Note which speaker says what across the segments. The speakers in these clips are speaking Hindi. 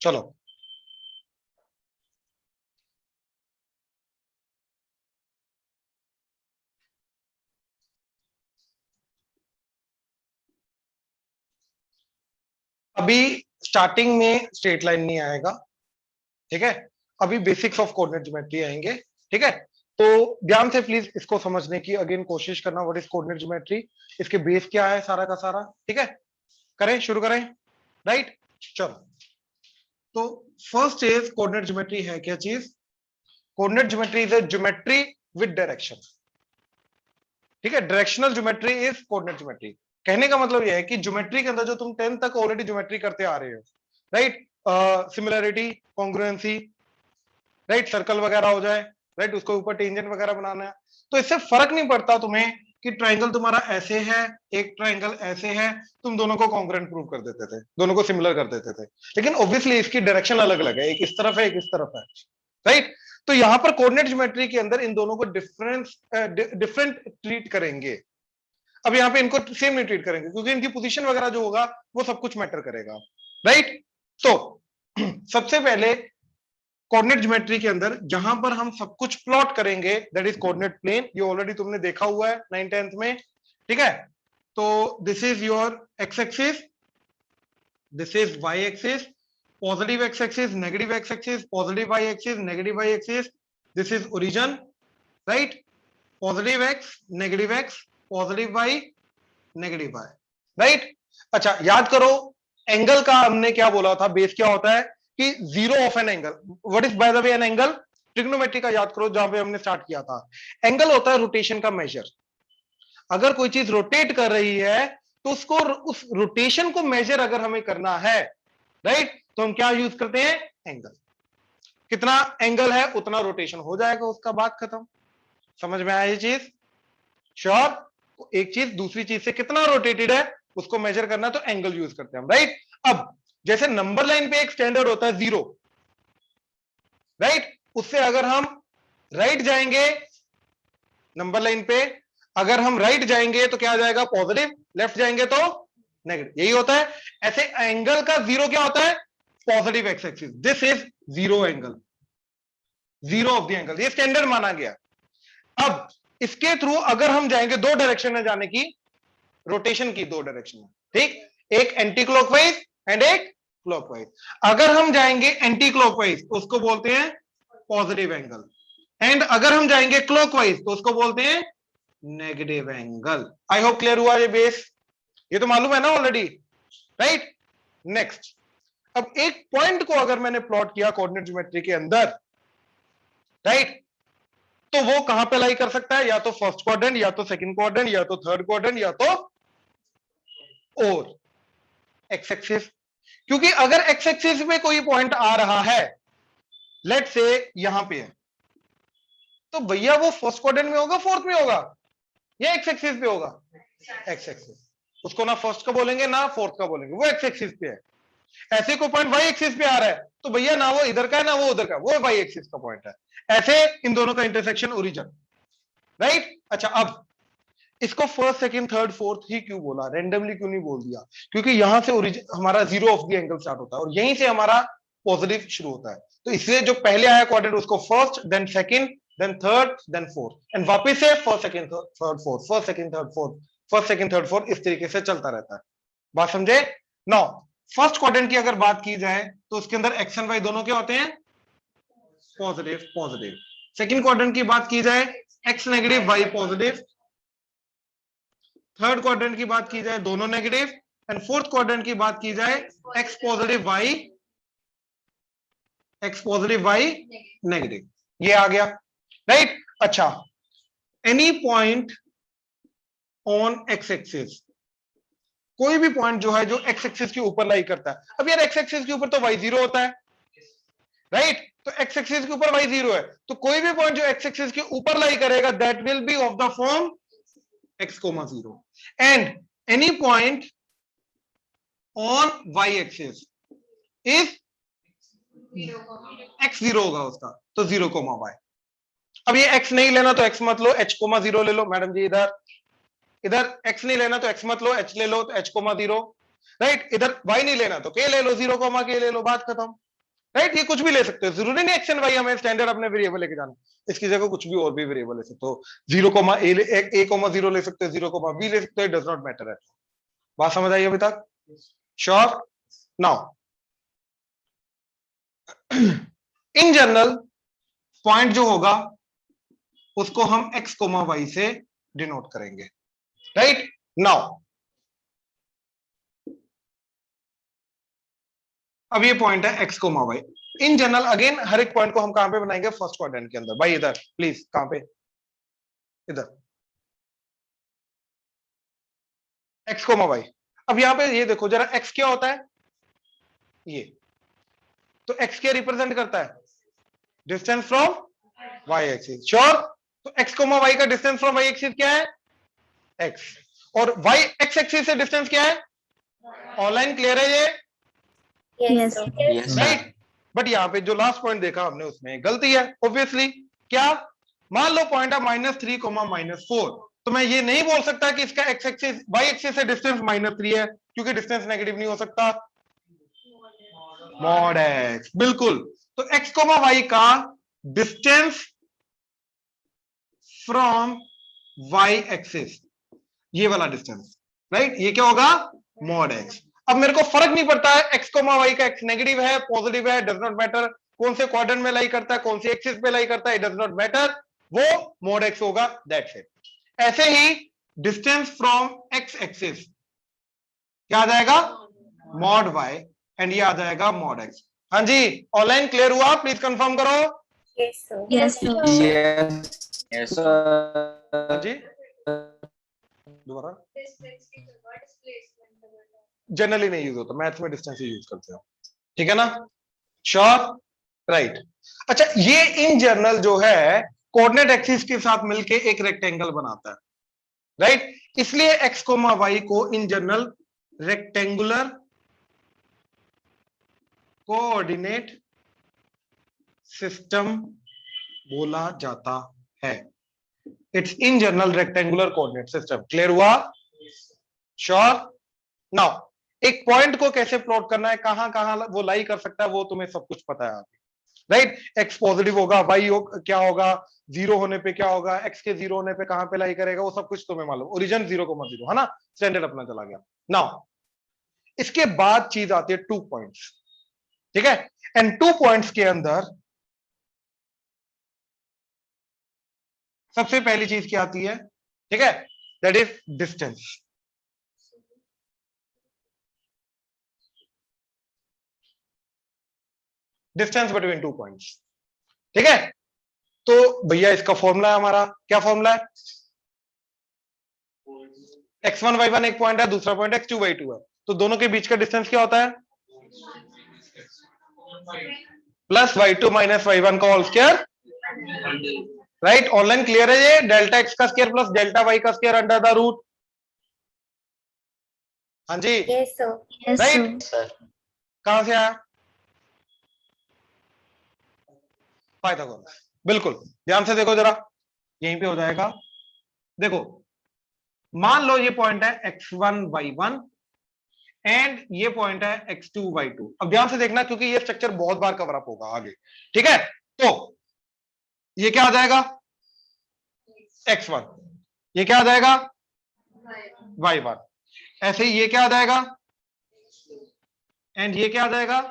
Speaker 1: चलो अभी स्टार्टिंग में स्ट्रेट लाइन नहीं आएगा, ठीक है। अभी बेसिक्स ऑफ कोऑर्डिनेट ज्योमेट्री आएंगे, ठीक है। तो ध्यान से प्लीज इसको समझने की अगेन कोशिश करना, व्हाट इज कोऑर्डिनेट ज्योमेट्री, इसके बेस क्या है, सारा का सारा, ठीक है। करें, शुरू करें, राइट। चलो, तो फर्स्ट इज कोऑर्डिनेट ज्योमेट्री है क्या चीज? Coordinate geometry is a geometry with direction, ठीक है। Directional geometry is coordinate geometry. कहने का मतलब यह है कि ज्योमेट्री के अंदर जो तुम 10 तक ऑलरेडी ज्योमेट्री करते आ रहे हो, right, similarity, congruency, right, circle वगैरह हो जाए, राइट, उसके ऊपर टेंजेंट वगैरह बनाना है, तो इससे फर्क नहीं पड़ता तुम्हें कि ट्राइंगल तुम्हारा ऐसे है, एक ट्राइंगल ऐसे है, तुम दोनों को कॉन्ग्रुएंट प्रूव कर देते थे, दोनों को सिमिलर कर देते थे। लेकिन ऑब्वियसली इसकी डायरेक्शन अलग अलग है, एक इस तरफ है, एक इस तरफ है, राइट। तो यहां पर कोऑर्डिनेट ज्योमेट्री के अंदर इन दोनों को डिफरेंट ट्रीट करेंगे। अब यहाँ पे इनको सेम नहीं ट्रीट करेंगे क्योंकि इनकी पोजीशन वगैरह जो होगा वो सब कुछ मैटर करेगा, राइट। तो सबसे पहले कोऑर्डिनेट ज्योमेट्री के अंदर जहां पर हम सब कुछ प्लॉट करेंगे, दैट इज कोऑर्डिनेट प्लेन। ये ऑलरेडी तुमने देखा हुआ है 9th 10th में, ठीक है। तो this is your X axis, this is Y axis, positive X axis, negative X axis, positive Y axis, negative Y axis, this is origin, right. Positive X, negative X, positive Y, negative Y, right. अच्छा, याद करो एंगल का हमने क्या बोला था, बेस क्या होता है कि zero of an angle. What is by the way an angle? Trigonometry का याद करो जहां पे हमने स्टार्ट किया था। एंगल होता है रोटेशन का मेजर। अगर कोई चीज रोटेट कर रही है तो उसको, उस रोटेशन को मेजर अगर हमें करना है, राइट, तो हम क्या यूज करते हैं? एंगल। कितना एंगल है उतना रोटेशन हो जाएगा, उसका बात खत्म। समझ में आया ये चीज? श्योर। एक चीज दूसरी चीज से कितना रोटेटेड है उसको मेजर करना, तो एंगल यूज करते हैं हम, राइट। अब जैसे नंबर लाइन पे एक स्टैंडर्ड होता है 0, राइट, उससे अगर हम राइट जाएंगे नंबर लाइन पे, अगर हम राइट जाएंगे तो क्या आ जाएगा? पॉजिटिव, लेफ्ट जाएंगे तो नेगेटिव, यही होता है। ऐसे एंगल का जीरो क्या होता है? Positive X axis, this is zero angle, zero of the angle, ये स्टैंडर्ड माना गया। अब इसके थ्रू अगर हम जाएंगे, दो डायरेक्शन में जाने की, रोटेशन की दो डायरेक्शन में, ठीक, एक एंटी क्लॉकवाइज एंड एक क्लॉकवाइज। अगर हम जाएंगे एंटी क्लॉकवाइज तो उसको बोलते हैं पॉजिटिव एंगल, एंड अगर हम जाएंगे क्लॉकवाइज तो उसको बोलते हैं नेगेटिव एंगल। आई होप क्लियर हुआ ये बेस, ये तो मालूम है ना ऑलरेडी, राइट। नेक्स्ट, अब एक पॉइंट को अगर मैंने प्लॉट किया कोऑर्डिनेट ज्योमेट्री के अंदर, राइट, तो वो कहां पे लाई कर सकता है? या तो फर्स्ट क्वाड्रेंट, या तो सेकंड क्वाड्रेंट, या तो थर्ड क्वाड्रेंट, या तो और एक्स एक्सिस। क्योंकि अगर एक्स एक्सिस में कोई पॉइंट आ रहा है, लेट से यहां पे है, तो भैया वो फर्स्ट क्वाड्रेंट में होगा, फोर्थ में होगा, या एक्स एक्सिस पे होगा? X axis. उसको ना फर्स्ट का बोलेंगे ना फोर्थ का बोलेंगे, वो एक्स एक्सिस पे है। ऐसे को पॉइंट वाई एक्सिस पे आ रहा है तो भैया ना वो इधर का है ना वो उधर का, वो वाई एक्सिस का पॉइंट है। ऐसे इन दोनों का इंटरसेक्शन ओरिजिन, राइट। अच्छा, अब इसको फर्स्ट सेकंड थर्ड फोर्थ ही क्यों बोला, रेंडमली क्यों नहीं बोल दिया? क्योंकि यहां से हमारा zero of the angle start होता है और यहीं से हमारा पॉजिटिव शुरू होता है। तो इसलिए जो पहले आया क्वाड्रेंट उसको first, then second, then third, then fourth, and वापस से first second third fourth, first second third fourth, first second third fourth, इस तरीके से चलता रहता है। बात समझे? नाउ फर्स्ट क्वाड्रेंट की अगर बात की जाए तो उसके अंदर एक्स एंड वाई दोनों क्या होते हैं? Positive positive. सेकंड क्वाड्रेंट की बात की जाए, X negative Y positive. Third quadrant की बात की जाए, दोनों नेगेटिव। एंड फोर्थ क्वाड्रेंट की बात की जाए, X positive Y, X positive Y negative. ये आ गया, राइट। अच्छा, any point on X axis, कोई भी पॉइंट जो है जो एक्स एक्सिस के ऊपर लाई करता है। अब यार एक्स एक्सिस के ऊपर तो वाई जीरो होता है, राइट, तो एक्स एक्सिस के ऊपर वाई जीरो है, तो कोई भी पॉइंट जो एक्स एक्सिस के ऊपर लाई करेगा that will be of the form x, 0, and any point on y axis is x 0 होगा उसका, तो 0, y। अब ये x नहीं लेना तो x मत लो, h, 0 ले लो। मैडम जी इधर, इधर x नहीं लेना तो x मत लो, h ले लो तो h, 0, राइट। इधर y नहीं लेना तो k ले लो, 0, k ले लो, बात खत्म। राइट। ये कुछ भी ले सकते हो, जरूरी नहीं एक्स एंड वाई हमें स्टैंडर्ड अपने वेरिएबल लेके जाना, इसकी जगह कुछ भी और भी वेरिएबल ले सकते हो, 0,0 ले सकते हो, 0,b ले सकते हो, डज नॉट मैटर है। बात समझ आई अभी तक? Sure? Now in general point जो होगा उसको हम x, y से डिनोट करेंगे, राइट। नाउ अब ये पॉइंट है x, y। In general again हर एक पॉइंट को हम कहां पे बनाएंगे? फर्स्ट क्वाड्रेंट के अंदर। भाई इधर प्लीज, कहां पे? इधर x, y। अब यहां पे ये देखो जरा, x क्या होता है? ये तो x क्या रिप्रेजेंट करता है? Distance from y axis. Sure? तो x, y का डिस्टेंस फ्रॉम y एक्सिस क्या है? x। और y x एक्सिस से डिस्टेंस क्या है? ऑनलाइन क्लियर है ये?
Speaker 2: Yes.
Speaker 1: राइट। बट यहाँ पे जो लास्ट पॉइंट देखा हमने उसमें गलती है ऑब्वियसली। क्या? मान लो पॉइंट है -3, -4, तो मैं ये नहीं बोल सकता कि इसका x एक्सिस y एक्सिस से डिस्टेंस -3 है, क्योंकि डिस्टेंस नेगेटिव नहीं हो सकता। मॉड x, बिल्कुल। तो x, y का डिस्टेंस फ्रॉम y एक्सिस, ये वाला डिस्टेंस, राइट, ये क्या होगा? Mod x। अब मेरे को फर्क नहीं पड़ता है x, y का x नेगेटिव है, पॉजिटिव है, डज नॉट मैटर। कौन से क्वाड्रेंट में लाई करता है, कौन सी एक्सिस पे लाई करता है, डज नॉट मैटर, वो मॉड x होगा, दैट्स इट। ऐसे ही डिस्टेंस फ्रॉम x एक्सिस क्या आ जाएगा? मॉड y, एंड ये आ जाएगा मॉड x। हाँ जी, ऑनलाइन क्लियर हुआ? प्लीज कंफर्म करो।
Speaker 2: Yes, sir.
Speaker 3: Yes, sir.
Speaker 4: Yes, sir.
Speaker 1: हाँ जी, दोबारा। जनरली नहीं यूज होता, मैथ्स में डिस्टेंस ही यूज करते हो, ठीक है ना? श्योर? राइट। अच्छा, ये इन जनरल जो है कोऑर्डिनेट एक्सिस के साथ मिलके एक रेक्टेंगल बनाता है, राइट। इसलिए x, y को in general rectangular coordinate system बोला जाता है। It's in general rectangular coordinate system. Clear हुआ? श्योर? नाउ एक पॉइंट को कैसे प्लॉट करना है, कहां कहां वो लाई कर सकता है, वो तुम्हें सब कुछ पता है, राइट। एक्स पॉजिटिव होगा, वाई क्या होगा, 0 होने पे क्या होगा, एक्स के 0 होने पे कहां पे लाई करेगा, वो सब कुछ तुम्हें मालूम। ओरिजिन 0,0 है ना, स्टैंडर्ड अपना चला गया। नाउ इसके बाद चीज आती है 2 पॉइंट्स, ठीक है। एंड 2 पॉइंट्स के अंदर सबसे पहली चीज क्या आती है, ठीक है, that is distance. Distance between 2 points, ठीक है। तो भैया इसका फॉर्मूला है हमारा, क्या फॉर्मूला है? x1 y1 एक पॉइंट है, दूसरा पॉइंट x2 y2 है, तो दोनों के बीच का डिस्टेंस क्या होता है? प्लस y2 माइनस y1 का whole square, right. Online clear है ये? डेल्टा x का स्क्वायर प्लस डेल्टा y का स्क्वायर अंडर द रूट। हाँ जी,
Speaker 2: Yes, sir.
Speaker 3: Yes,
Speaker 1: right.
Speaker 3: sir.
Speaker 1: कहां से आया? पाइथागोरस, बिल्कुल। ध्यान से देखो जरा, यहीं पे हो जाएगा। देखो मान लो ये पॉइंट है x1 y1 एंड ये पॉइंट है x2 y2। अब ध्यान से देखना क्योंकि ये स्ट्रक्चर बहुत बार कवर अप होगा आगे, ठीक है। तो ये क्या आ जाएगा? x1, ये क्या आ जाएगा? y1। ऐसे ही ये क्या आ जाएगा? एंड ये क्या आ जाएगा?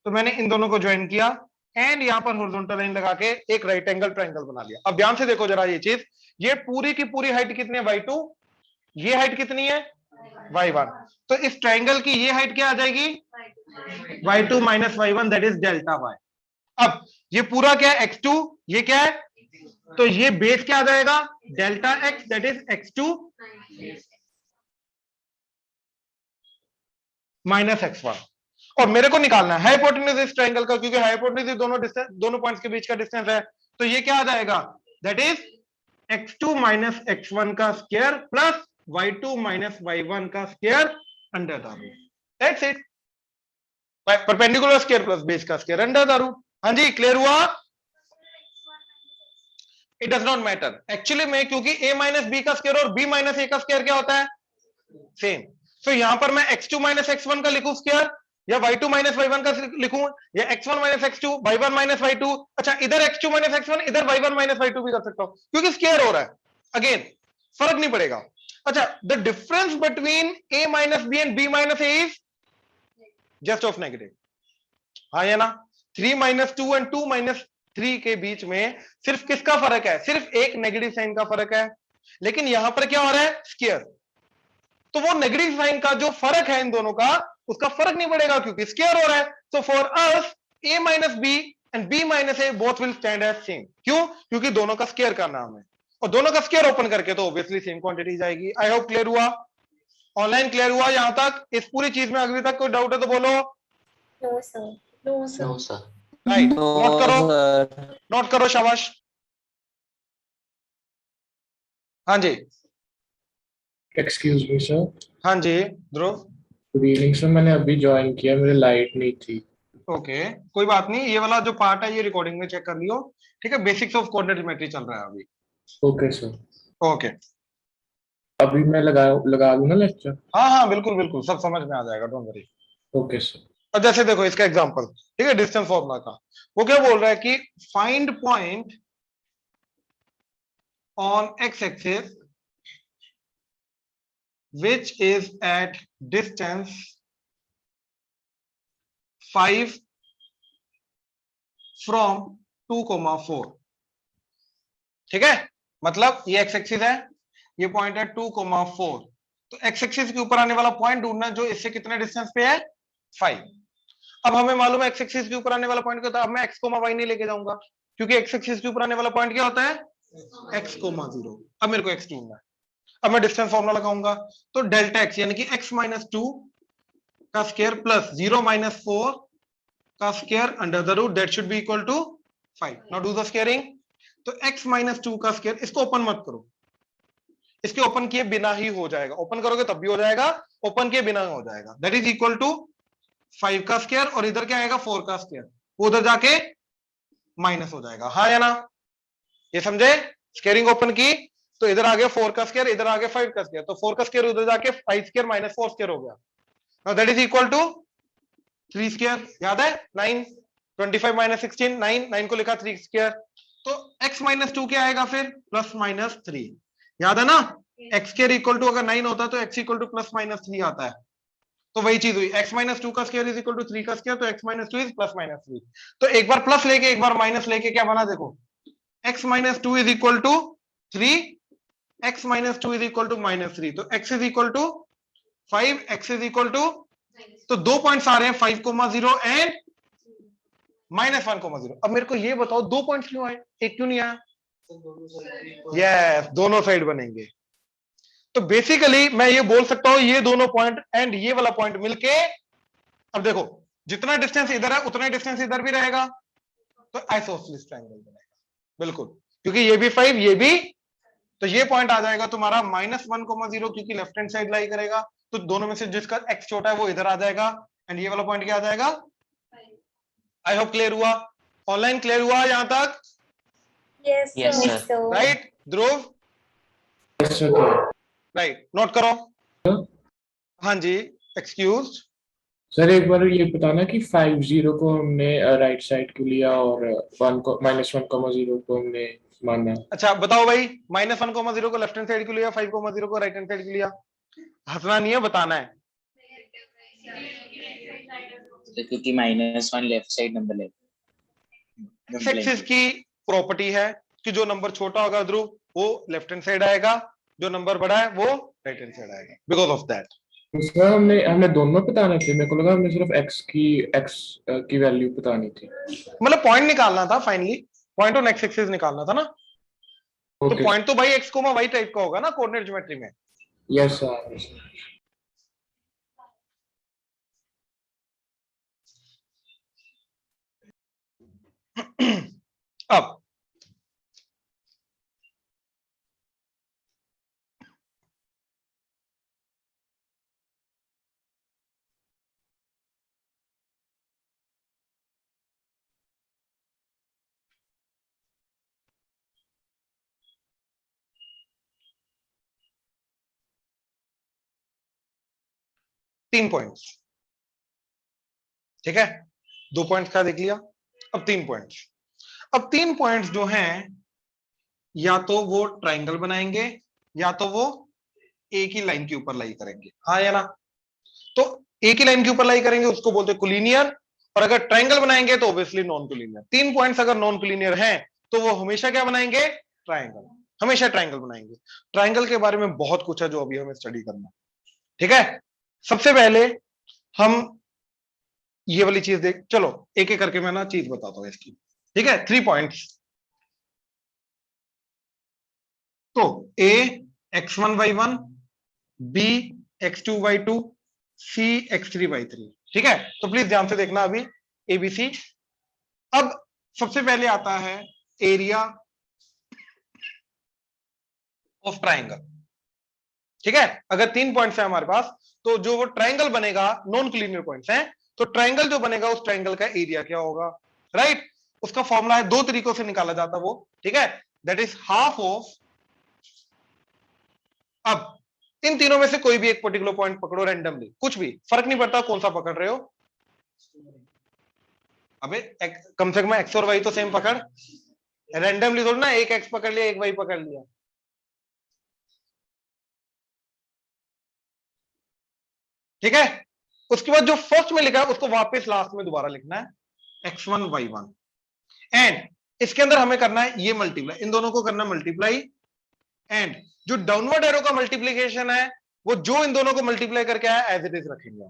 Speaker 1: तो मैंने इन दोनों को ज्वाइन किया एंड यहां पर हॉरिजॉन्टल लाइन लगा के एक राइट एंगल ट्रायंगल बना लिया। अब ध्यान से देखो जरा ये चीज, ये पूरी की पूरी हाइट कितनी है? y2। ये हाइट कितनी है? y1। तो इस ट्रायंगल की ये हाइट क्या आ जाएगी? y2 minus y1, that is delta y। अब ये पूरा क्या है? x2, ये क्या है? तो ये बेस क्या आ जाएगा? Delta x, that is x2 minus x1। और मेरे को निकालना है हाइपोटेन्यूज इस ट्रायंगल का, क्योंकि हाइपोटेन्यूज दोनों पॉइंट्स के बीच का डिस्टेंस है। तो ये क्या आ जाएगा? That is x2 minus x1 का square plus y2 minus y1 का square under the root, that's it. Perpendicular square plus base का स्क्वायर अंडर द रूट। हाँ जी, क्लियर हुआ? It does not matter actually में, क्योंकि a माइनस बी का स्क्वायर और b माइनस a का स्क्वायर क्या होता है? सेम। तो यहां पर मैं x2 माइनस x1 का लिखूं स्क्वायर, या y2 माइनस y1 का लिखूं, या x1 minus x2, y1 minus y2। अच्छा, इधर x2 माइनस x1, इधर y1 माइनस y2 भी कर सकता हूं, क्योंकि स्केयर हो रहा है। अगेन फर्क नहीं पड़ेगा। अच्छा, the difference between a minus b and b minus a is just of negative. हाँ या ना? 3 माइनस 2 एंड 2 माइनस 3 के बीच में सिर्फ किसका फर्क है? सिर्फ एक नेगेटिव साइन का फर्क है। लेकिन यहां पर क्या हो रहा है? स्केयर। तो वो नेगेटिव साइन का जो फर्क है इन दोनों का, उसका फर्क नहीं पड़ेगा, क्योंकि स्केयर हो रहा है। So for us a minus B and b minus A both will stand as same. क्यों? क्योंकि दोनों का स्केयर का नाम है, और दोनों का स्केयर ओपन करके तो ऑब्वियसली सेम क्वांटिटी जाएगी। आई होप क्लियर हुआ, ऑनलाइन क्लियर हुआ यहां तक? इस पूरी चीज में अभी तक कोई डाउट है तो बोलो।
Speaker 2: No, sir.
Speaker 3: No, sir.
Speaker 4: No, sir.
Speaker 1: Right,
Speaker 4: No,
Speaker 1: note करो,
Speaker 4: sir.
Speaker 1: नोट करो, शाबाश। हाँ जी,
Speaker 3: Excuse me, sir.
Speaker 1: हाँ जी ध्रुव।
Speaker 3: गुड इवनिंग सर, मैंने अभी ज्वाइन किया, मेरी लाइट नहीं थी।
Speaker 1: ओके, कोई बात नहीं, ये वाला जो पार्ट है ये रिकॉर्डिंग में चेक कर लियो। ठीक है, बेसिक्स ऑफ कोऑर्डिनेट ज्योमेट्री चल रहा है अभी।
Speaker 3: ओके सर,
Speaker 1: ओके,
Speaker 3: अभी मैं लगा दूं ना लेक्चर?
Speaker 1: हाँ हाँ बिल्कुल बिल्कुल, सब समझ में आ जाएगा, डोंट वरी।
Speaker 3: Okay sir.
Speaker 1: अब जैसे देखो इसका एग्जांपल, ठीक है, डिस्टेंस फॉर्मूला का। वो क्या बोल रहा है कि find point on X axis which is at distance 5 from 2,4। ठीक है, मतलब ये एक्स एक्सिस है, ये पॉइंट है 2,4। तो एक्स एक्सिस के ऊपर आने वाला पॉइंट ढूंढना जो इससे कितने डिस्टेंस पे है? 5। अब हमें मालूम है एक्स एक्सिस के ऊपर आने वाला पॉइंट क्या होता है। अब मैं एक्स कोमा वाई नहीं लेके जाऊंगा, क्योंकि एक्स एक्सिस के ऊपर आने वाला पॉइंट क्या होता है? X comma 0। अब मेरे को एक्स ढूंढना है। अब मैं डिस्टेंस फॉर्मूला लगाऊंगा, तो डेल्टा एक्स यानी कि एक्स माइनस 2 का स्क्वायर प्लस 0 माइनस 4 का square under the root, that should be equal to 5। Now do the squaring. तो x माइनस 2 का स्क्वायर, इसको ओपन मत करो, इसके ओपन किए बिना ही हो जाएगा। ओपन करोगे तब भी हो जाएगा, ओपन किए बिना हो जाएगा। दैट इज इक्वल टू 5 का स्क्वायर, और इधर क्या आएगा? 4 का स्क्वायर, वो उधर जाके माइनस हो जाएगा। हाँ या ना? ये समझे? स्क्वायरिंग ओपन की तो इधर आ गया 4 का स्क्वायर, इधर आ गया 5 का स्क्वायर, तो 4 का स्क्वायर उधर जाके 5 स्क्वायर माइनस 4 स्क्वायर हो गया। Now that is equal to 3 square. याद है? 9, 25 माइनस 16, 9, 9 को लिखा 3 स्क्वायर। तो x माइनस 2 क्या आएगा फिर? Plus minus 3। याद है ना? एक्स स्क्वायर इक्वल टू अगर 9 होता तो x equal two plus minus 3 आता है। तो वही चीज हुई, x माइनस 2 का स्क्वायर इज इक्वल टू 3 का स्क्वायर, तो x minus 2 is plus minus 3। तो एक बार प्लस लेके एक बार माइनस लेके क्या बना देखो, x minus 2 is equal to 3, x minus 2 is equal to minus 3, तो x is equal to 5, x is equal to, तो 2 पॉइंट्स आ रहे हैं 5,0 एंड माइनस 1,0। अब मेरे को ये बताओ 2 पॉइंट्स क्यों आए, एक क्यों नहीं आया? यस, दोनों साइड बनेंगे। तो बेसिकली मैं ये बोल सकता हूं ये दोनों पॉइंट एंड ये वाला पॉइंट मिलके, अब देखो जितना डिस्टेंस इधर है उतना डिस्टेंस इधर भी रहेगा, तो आइसोसेलेस ट्रायंगल बनेगा। बिल्कुल, क्योंकि ये भी 5 ये भी, तो ये पॉइंट आ जाएगा तुम्हारा -1,0, क्योंकि लेफ्ट हैंड साइड लाई करेगा, तो दोनों में से जिसका x छोटा है वो इधर आ जाएगा, एंड ये वाला पॉइंट क्या आ जाएगा? आई होप क्लियर हुआ, ऑनलाइन क्लियर हुआ यहां तक?
Speaker 2: Yes,
Speaker 4: Yes,
Speaker 2: sir.
Speaker 4: sir.
Speaker 1: Right Dhruv?
Speaker 3: Yes sir.
Speaker 1: Right, note करो। हाँ जी, एक्सक्यूज।
Speaker 3: सर एक बार ये बताना कि 50 को हमने राइट साइड को लिया और 1 को -1,0 को हमने माना।
Speaker 1: अच्छा बताओ भाई, -1,0 को लेफ्ट हैंड साइड के लिया, 5,0 को राइट हैंड साइड के लिया। हंसना नहीं है, बताना है।
Speaker 4: क्योंकि -1 लेफ्ट साइड नंबर ले
Speaker 1: एक्सिस की प्रॉपर्टी है कि जो नंबर छोटा होगा ध्रुव वो लेफ्ट हैंड साइड आएगा, जो नंबर बड़ा है वो राइट हैंड साइड आएगा, बिकॉज ऑफ दैट।
Speaker 3: सर हमने हमें दोनों बताने थे, मेरे को लगा हमें सिर्फ x की वैल्यू बतानी थी।
Speaker 1: मतलब पॉइंट निकालना था finally, point on X axis निकालना था ना। तो
Speaker 3: ओके।
Speaker 1: पॉइंट तो भाई एक्स कोमा वाई टाइप का होगा ना कोऑर्डिनेट ज्योमेट्री में।
Speaker 3: Yes sir.
Speaker 1: अब तीन पॉइंट्स, ठीक है, 2 पॉइंट्स का देख लिया। अब 3 पॉइंट्स, अब 3 पॉइंट्स जो हैं या तो वो ट्राइंगल बनाएंगे या तो वो एक ही लाइन के ऊपर लाई करेंगे, हाँ या ना। तो एक ही लाइन के ऊपर लाई करेंगे उसको बोलते हैं कोलिनियर, और अगर ट्राइंगल बनाएंगे तो ऑब्वियसली नॉन कोलिनियर। 3 पॉइंट्स अगर नॉन कोलिनियर हैं तो वो हमेशा क्या बनाएंगे, ट्राइंगल, हमेशा ट्राइंगल बनाएंगे। ट्राइंगल के बारे में बहुत कुछ है जो अभी हमें स्टडी करना है, ठीक है। सबसे पहले हम ये वाली चीज देख, चलो एक एक करके मैं ना चीज बताता हूं इसकी, ठीक है। 3 पॉइंट्स, तो ए x1y1, बी x2y2, सी x3y3, ठीक है। तो प्लीज ध्यान से देखना अभी एबीसी। अब सबसे पहले आता है एरिया ऑफ ट्राइंगल, ठीक है। अगर 3 पॉइंट्स है हमारे पास तो जो वो ट्राइंगल बनेगा नॉन कोलिनियर पॉइंट्स हैं, तो ट्राइंगल जो बनेगा उस ट्राइंगल का एरिया क्या होगा, राइट। उसका फॉर्मूला है, 2 तरीकों से निकाला जाता वो, ठीक है। दैट इज हाफ ऑफ, अब इन तीनों में से कोई भी एक पर्टिकुलर पॉइंट पकड़ो रैंडमली, कुछ भी फर्क नहीं पड़ता कौन सा पकड़ रहे हो। अबे कम से कम एक्स और वाई तो सेम पकड़, रैंडमली थोड़ी ना, एक एक्स पकड़ लिया एक वाई पकड़ लिया। ठीक है, उसके बाद जो फर्स्ट में लिखा है उसको वापस लास्ट में दोबारा लिखना है x1 y1, एंड इसके अंदर हमें करना है ये मल्टीप्लाई, इन दोनों को करना मल्टीप्लाई, एंड जो डाउनवर्ड एरो का मल्टीप्लीकेशन है वो जो इन दोनों को मल्टीप्लाई करके आया एज इट इज रखेंगे,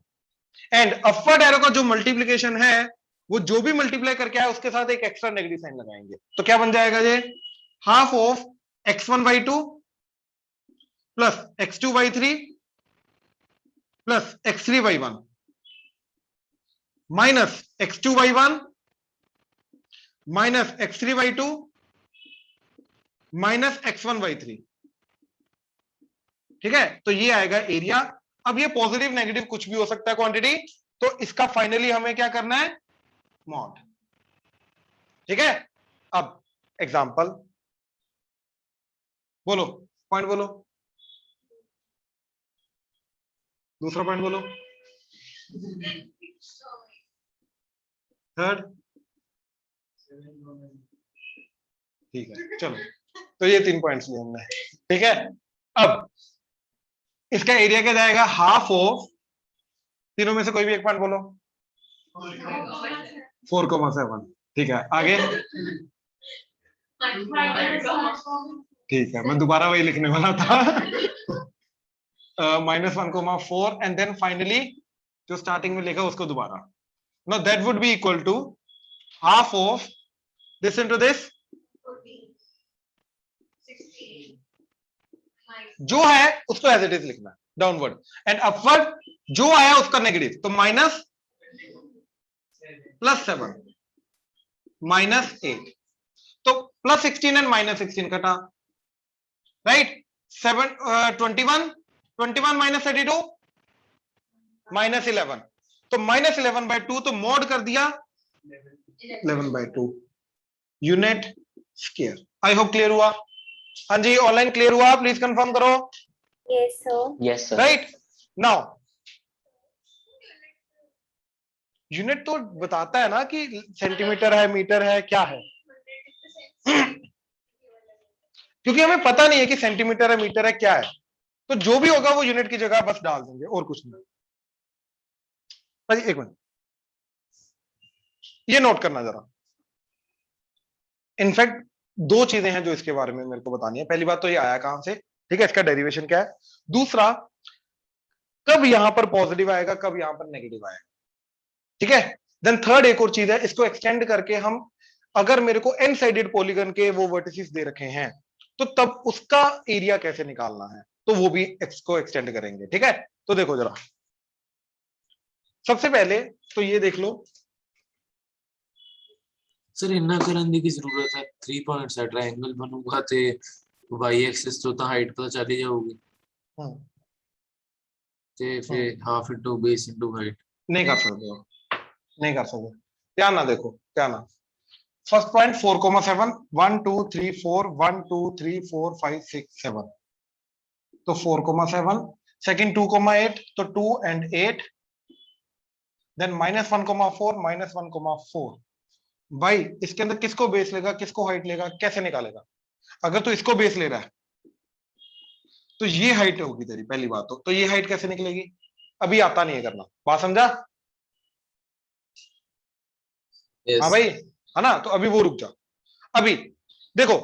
Speaker 1: एंड अपवर्ड एरो का जो मल्टीप्लीकेशन है वो जो भी मल्टीप्लाई करके आया उसके साथ एक एक्स्ट्रा नेगेटिव साइन लगाएंगे। तो क्या बन जाएगा ये, half of x1y2 plus x2y3 plus x3y1 minus x2y1 minus x3y2 minus x1y3, ठीक है। तो ये आएगा एरिया। अब ये पॉजिटिव नेगेटिव कुछ भी हो सकता है क्वांटिटी, तो इसका फाइनली हमें क्या करना है, मॉड, ठीक है। अब एग्जांपल बोलो, पॉइंट बोलो, दूसरा पॉइंट बोलो, थर्ड, ठीक है। चलो, तो ये 3 पॉइंट्स लिए हमने, ठीक है। अब इसका एरिया क्या जाएगा, हाफ ऑफ, तीनों में से कोई भी एक पॉइंट बोलो, 4,7, ठीक है। आगे, ठीक है, मैं दोबारा वही लिखने वाला था, -1,4 एंड देन फाइनली जो स्टार्टिंग में लिखा उसको दोबारा। Now that would be equal to half of this into this, जो है उसको एज इट इज लिखना डाउनवर्ड, एंड अपवर्ड जो आया उसका नेगेटिव, तो माइनस +7 -8, तो +16 एंड -16 कटा, राइट। 21 माइनस 32 -11, तो -11/2, तो मॉड कर दिया 11/2 यूनिट स्क्वायर। आई होप क्लियर हुआ। हाँ जी, ऑनलाइन क्लियर हुआ, प्लीज कंफर्म करो।
Speaker 2: Yes, sir.
Speaker 4: Yes, sir.
Speaker 1: Right, now unit तो बताता है ना कि सेंटीमीटर है, मीटर है, क्या है, क्योंकि हमें पता नहीं है कि सेंटीमीटर है, मीटर है, क्या है, तो जो भी होगा वो यूनिट की जगह बस डाल देंगे और कुछ नहीं। एक मिनट, ये नोट करना जरा। इनफैक्ट 2 चीजें हैं जो इसके बारे में मेरे को बतानी है। पहली बात तो ये आया कहां से, ठीक है, इसका डेरिवेशन क्या है। दूसरा, कब यहां पर पॉजिटिव आएगा, कब यहां पर नेगेटिव आएगा, ठीक है। देन थर्ड एक और चीज है, इसको एक्सटेंड करके हम, अगर मेरे को एन साइडेड पॉलीगन के वो वर्टिसेस दे रखे हैं तो तब उसका एरिया कैसे निकालना है, तो वो भी इसको एक्सटेंड करेंगे, ठीक है। तो देखो जरा, सबसे पहले तो ये देख लो
Speaker 5: सर इन्ना करन दी की जरूरत है, 3 पॉइंट्स है, ट्रायंगल बनूगा ते y एक्सिस तो हाइट पता चली जाऊगी, ते फिर half into base into height
Speaker 1: नहीं कर सकते हो, नहीं कर सकते। क्या ना देखो, क्या ना, फर्स्ट पॉइंट 4,7, 1 2 3 4, 1 2 3 4 5 6 7, तो 4,7, सेकंड 2,8, तो 2 and 8, देन -1,4 -1,4। भाई इसके अंदर किसको बेस लेगा, किसको हाइट लेगा, कैसे निकालेगा? अगर तू इसको बेस ले रहा है तो ये हाइट होगी तेरी, पहली बात तो ये हाइट कैसे निकलेगी? अभी आता नहीं है करना, बात समझा? हाँ भाई, है ना? तो अभी वो रुक जा। अभी देखो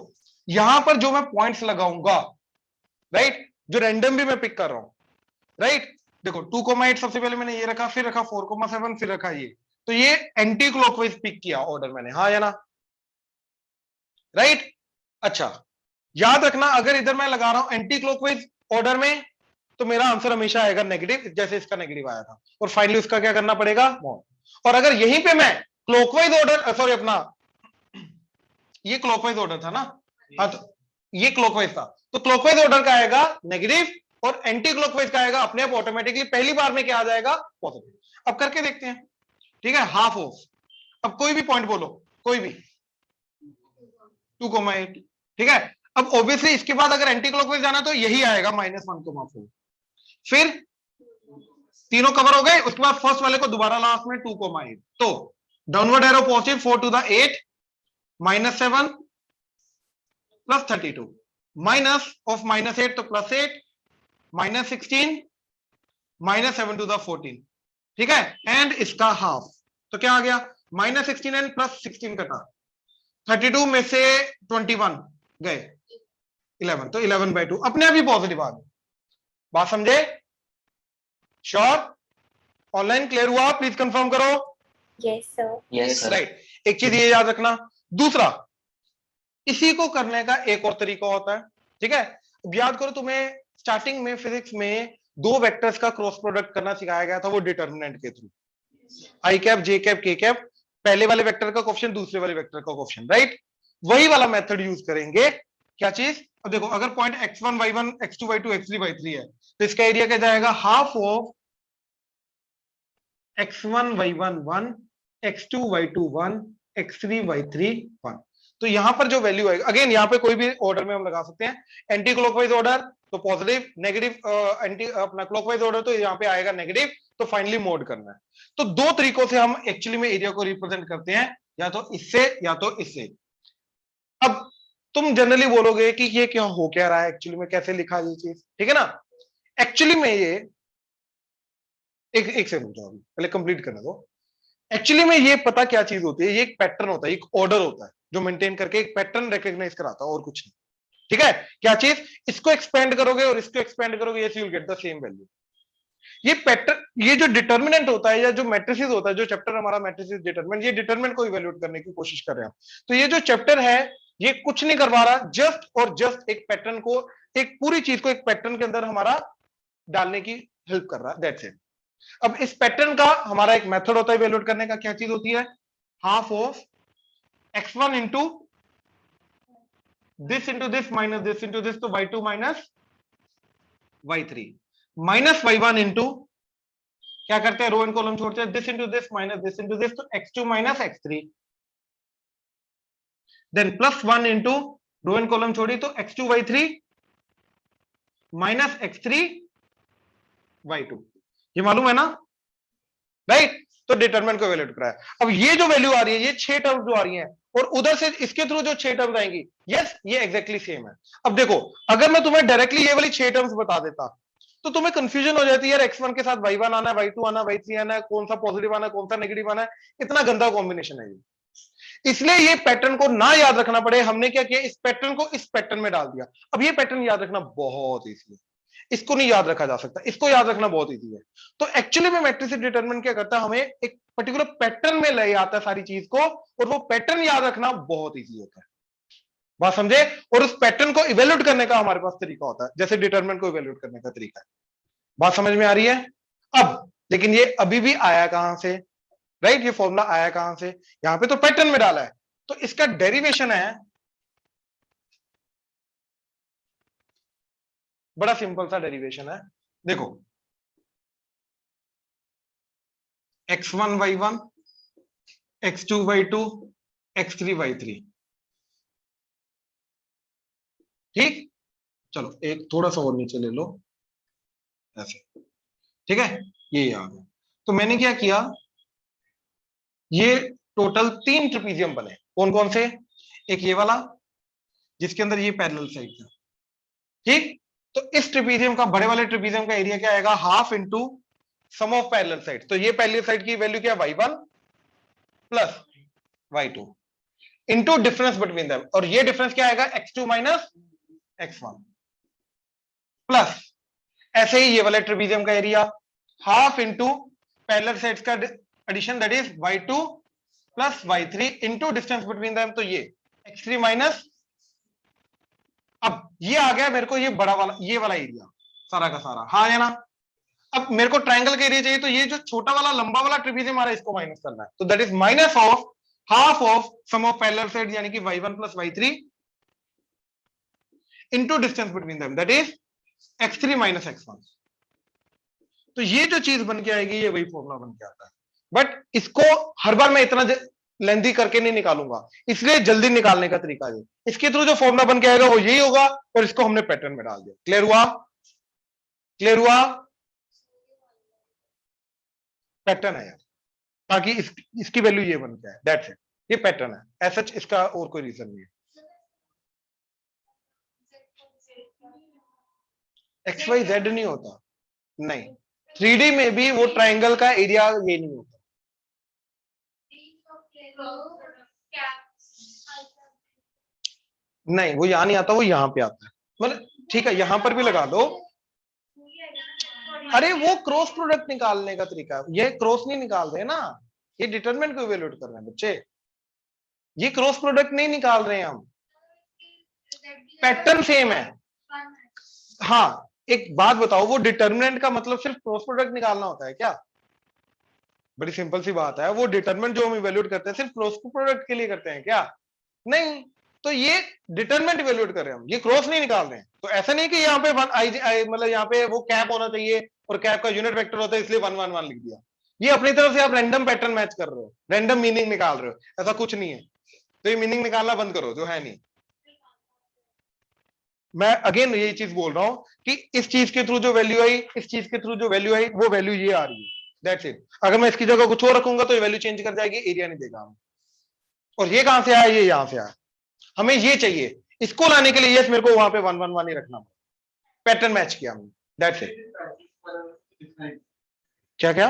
Speaker 1: यहां पर जो मैं पॉइंट्स लगाऊंगा, राइट, जो रैंडम भी मैं पिक कर रहा हूं, राइट, देखो 2,8 सबसे पहले मैंने ये रखा, फिर रखा 4,7, फिर रखा ये, तो ये एंटी क्लॉकवाइज पिक किया ऑर्डर मैंने, हाँ या ना? राइट। अच्छा, याद रखना अगर इधर मैं लगा रहा हूं एंटी क्लॉकवाइज ऑर्डर में, तो मेरा आंसर हमेशा आएगा नेगेटिव, जैसे इसका नेगेटिव आया था, और फाइनली उसका क्या करना पड़ेगा, मॉड। और अगर यहीं पे मैं क्लॉकवाइज ऑर्डर, सॉरी अपना ये क्लॉकवाइज ऑर्डर था ना, हाँ, तो ये क्लॉकवाइज था, तो क्लॉकवाइज ऑर्डर का आएगा नेगेटिव और एंटी क्लॉकवाइज का आएगा अपने आप ऑटोमेटिकली पहली बार में क्या आ जाएगा, पॉजिटिव। अब करके देखते हैं, ठीक है, हाफ ऑफ, अब कोई भी पॉइंट बोलो, कोई भी 2,8, ठीक है। अब ऑब्वियसली इसके बाद अगर एंटी क्लॉकवाइज जाना तो यही आएगा -1,4, फिर तीनों कवर हो गए, उसके बाद फर्स्ट वाले को दोबारा लास्ट में 2,8, तो downward arrow positive 4 to the 8 -7 plus 32, minus of -8 तो +8 -16 -7 to the 14, ठीक है, एंड इसका हाफ, तो क्या आ गया -16 एंड +16 कटा, 32 में से 21 गए 11, तो 11/2 अपने आप ही पॉजिटिव आ गया। बात समझे? श्योर? ऑनलाइन क्लियर हुआ? प्लीज कंफर्म करो।
Speaker 2: Yes, sir.
Speaker 4: Yes, sir.
Speaker 1: Right, एक चीज ये याद रखना। दूसरा, इसी को करने का एक और तरीका होता है, ठीक है। अब याद करो तुम्हें स्टार्टिंग में फिजिक्स में दो वेक्टर्स का क्रॉस प्रोडक्ट करना सिखाया गया था, वो डिटर्मिनेंट के थ्रू, आई कैप जे कैप के कैप, पहले वाले वेक्टर का कोएफिशिएंट दूसरे वाले वेक्टर का कोएफिशिएंट, राइट। वही वाला मेथड यूज करेंगे। क्या चीज? अब देखो अगर point x1 y1 x2 y2 x3 y3 है, तो इसका एरिया क्या जाएगा, half of x1 y1 1 x2 y2 1 x3 y3 1। तो यहां पर जो वैल्यू आएगा, अगेन यहां पे कोई भी ऑर्डर में हम लगा सकते हैं, एंटी क्लॉकवाइज ऑर्डर तो पॉजिटिव, नेगेटिव एंटी अपना क्लॉकवाइज ऑर्डर तो यहां पे आएगा नेगेटिव, तो फाइनली मोड करना है। तो दो तरीकों से हम एक्चुअली में एरिया को रिप्रेजेंट करते हैं, या तो इससे या तो इससे। अब तुम जनरली बोलोगे कि ये क्या हो क्या रहा है, एक्चुअली में कैसे लिखा ये चीज, ठीक है ना। एक्चुअली में ये एक से रुक जाओ, पहले कंप्लीट करने दो। एक्चुअली में ये पता क्या चीज होती है, ये एक पैटर्न होता है, एक ऑर्डर होता है जो मेंटेन करके एक पैटर्न रिकॉग्नाइज कराता है, और कुछ नहीं, ठीक है। क्या चीज? इसको एक्सपेंड करोगे और इसको एक्सपेंड करोगे, yes you will get the same value. ये पैटर्न, ये जो डिटर्मिनेंट होता है या जो मैट्रिसेस होता है, जो चैप्टर हमारा मैट्रिसेस डिटरमिनेंट, ये डिटरमिनेंट को इवैल्यूएट करने की कोशिश कर रहे हैं। तो ये जो चैप्टर है ये कुछ नहीं करवा रहा, जस्ट और जस्ट एक पैटर्न को, एक पूरी चीज को एक पैटर्न के अंदर हमारा डालने की हेल्प कर रहा है, दैट्स इट। अब इस पैटर्न का हमारा एक मेथड होता है इवैल्यूएट करने का, क्या चीज होती है, half of x1 into this into this minus this into this, तो y2 minus y3 minus y1 into, क्या करते हैं, रो एंड कॉलम छोड़ते हैं, this into this minus this into this, तो x2 minus x3, then plus 1 into, row and column छोड़ी तो x2 y3 minus x3 y2, ये मालूम है ना, राइट। तो डिटरमिनेंट को इवैल्यूएट कराया। अब ये जो वैल्यू आ रही है, ये 6 टर्म्स जो आ रही हैं, और उधर से इसके थ्रू जो 6 टर्म्स आएंगी, यस ये एग्जैक्टली सेम है। अब देखो अगर मैं तुम्हें डायरेक्टली ये वाली 6 टर्म्स बता देता तो तुम्हें कंफ्यूजन हो जाती है, यार x1 के साथ y1 आना है, y2 आना, y3 आना है, कौन सा पॉजिटिव आना है, कौन सा नेगेटिव आना है, इतना गंदा कॉम्बिनेशन है ये। इसलिए ये पैटर्न को ना याद रखना पड़े, हमने क्या किया, इस पैटर्न को इस पैटर्न में डाल दिया। अब ये पैटर्न याद रखना बहुत ईजी है, इसको नहीं याद रखा जा सकता, इसको याद रखना बहुत ईजी है। तो एक्चुअली में मैट्रिक्स डिटरमिनेंट क्या करता है, हमें एक पर्टिकुलर पैटर्न में ले आता है सारी चीज को, और वो पैटर्न याद रखना बहुत ईजी होता है, बात समझे। और उस पैटर्न को इवैल्यूएट करने का हमारे पास तरीका होता है, जैसे डिटरमिनेंट को इवैल्यूएट करने का तरीका है। बात समझ में आ रही है? अब लेकिन ये अभी भी आया कहां से, राइट, ये फॉर्मूला आया कहां से, यहां पे तो पैटर्न में डाला है, तो इसका डेरिवेशन है बड़ा सिंपल सा डेरिवेशन है, देखो x1 y1 x2 y2 x3 y3, ठीक। चलो एक थोड़ा सा और नीचे ले लो ऐसे, ठीक है, ये आ गया। तो मैंने क्या किया, ये टोटल 3 ट्रिपीजियम बने। कौन कौन से? एक ये वाला जिसके अंदर ये पैरेलल साइड था, ठीक। तो इस ट्रिपीजियम का, बड़े वाले ट्रिपीजियम का एरिया क्या आएगा? Half into sum of parallel side. तो ये पैरेलल साइड की वैल्यू क्या? y1 plus y2 into difference between them, और ये डिफरेंस क्या आएगा? x2 माइनस x1 प्लस ऐसे ही ये वाले ट्रिपीजियम का area half into parallel sides का addition, that is y2 plus y3 into distance between them, तो ये x3 माइनस, अब ये आ गया मेरे को ये बड़ा वाला, ये वाला एरिया सारा का सारा, हाँ है ना। अब मेरे को ट्रायंगल का एरिया चाहिए, तो ये जो छोटा वाला लंबा वाला ट्रिपीजियम आ रहा है इसको माइनस करना है, तो that is minus of half of sum of parallel side यानी कि y1 plus y3 into distance between them, that is x3 minus x1। तो ये जो चीज बन के आएगी ये वही फॉर्मूला बन के आता है, बट इसको हर बार मैं इतना लेंथी करके नहीं निकालूंगा, इसलिए जल्दी निकालने का तरीका है। इसके थ्रू जो फॉर्मूला बन के आएगा वो यही होगा, और इसको हमने पैटर्न में डाल दिया। क्लियर हुआ? क्लियर हुआ? पैटर्न है यार, ताकि इसकी वैल्यू ये बन के आए, दैट्स इट। ये पैटर्न है, ऐसा इसका और कोई रीजन नहीं है। एक्स वाई जेड नहीं होता, नहीं। 3D में भी वो ट्रायंगल का एरिया ये नहीं होता। नहीं, वो यहां नहीं आता, वो यहां पे आता है। मतलब ठीक है, यहां पर भी लगा दो। अरे वो क्रॉस प्रोडक्ट निकालने का तरीका है, ये क्रॉस नहीं निकाल रहे ना, ये डिटरमिनेंट को इवैल्यूएट कर रहे हैं बच्चे, ये क्रॉस प्रोडक्ट नहीं निकाल रहे हैं हम, पैटर्न सेम है। हाँ, एक बात बताओ, वो डिटरमिनेंट का मतलब सिर्फ क्रॉस प्रोडक्ट निकालना होता है क्या? बड़ी सिंपल सी बात है, वो डिटरमिनेंट जो हम इवैल्यूएट करते हैं सिर्फ क्रॉस प्रोडक्ट के लिए करते हैं क्या? नहीं, तो ये डिटरमिनेंट इवैल्यूएट कर रहे हैं हम, ये क्रॉस नहीं निकाल रहे हैं। तो ऐसा नहीं कि यहाँ पे मतलब यहाँ पे वो कैप होना चाहिए और कैप का यूनिट वेक्टर होता है इसलिए 1 1 1 लिख दिया। ये अपनी तरफ से आप रैंडम पैटर्न मैच कर रहे हो, रैंडम मीनिंग निकाल रहे हो, ऐसा कुछ नहीं है। तो ये मीनिंग निकालना बंद करो जो है नहीं। मैं अगेन यही चीज बोल रहा हूं कि इस चीज के थ्रू जो वैल्यू आई, इस चीज के थ्रू जो वैल्यू आई, वो वैल्यू ये आ रही है, दैट्स इट। अगर मैं इसकी जगह कुछ और रखूंगा तो ये वैल्यू चेंज कर जाएगी, एरिया नहीं देगा हमें। और ये कहां से आया? ये यहां से आया, हमें ये चाहिए। इसको लाने के लिए यस मेरे को वहां पे 1 1 1 ही रखना, पैटर्न मैच किया हमने, दैट्स इट। क्या क्या?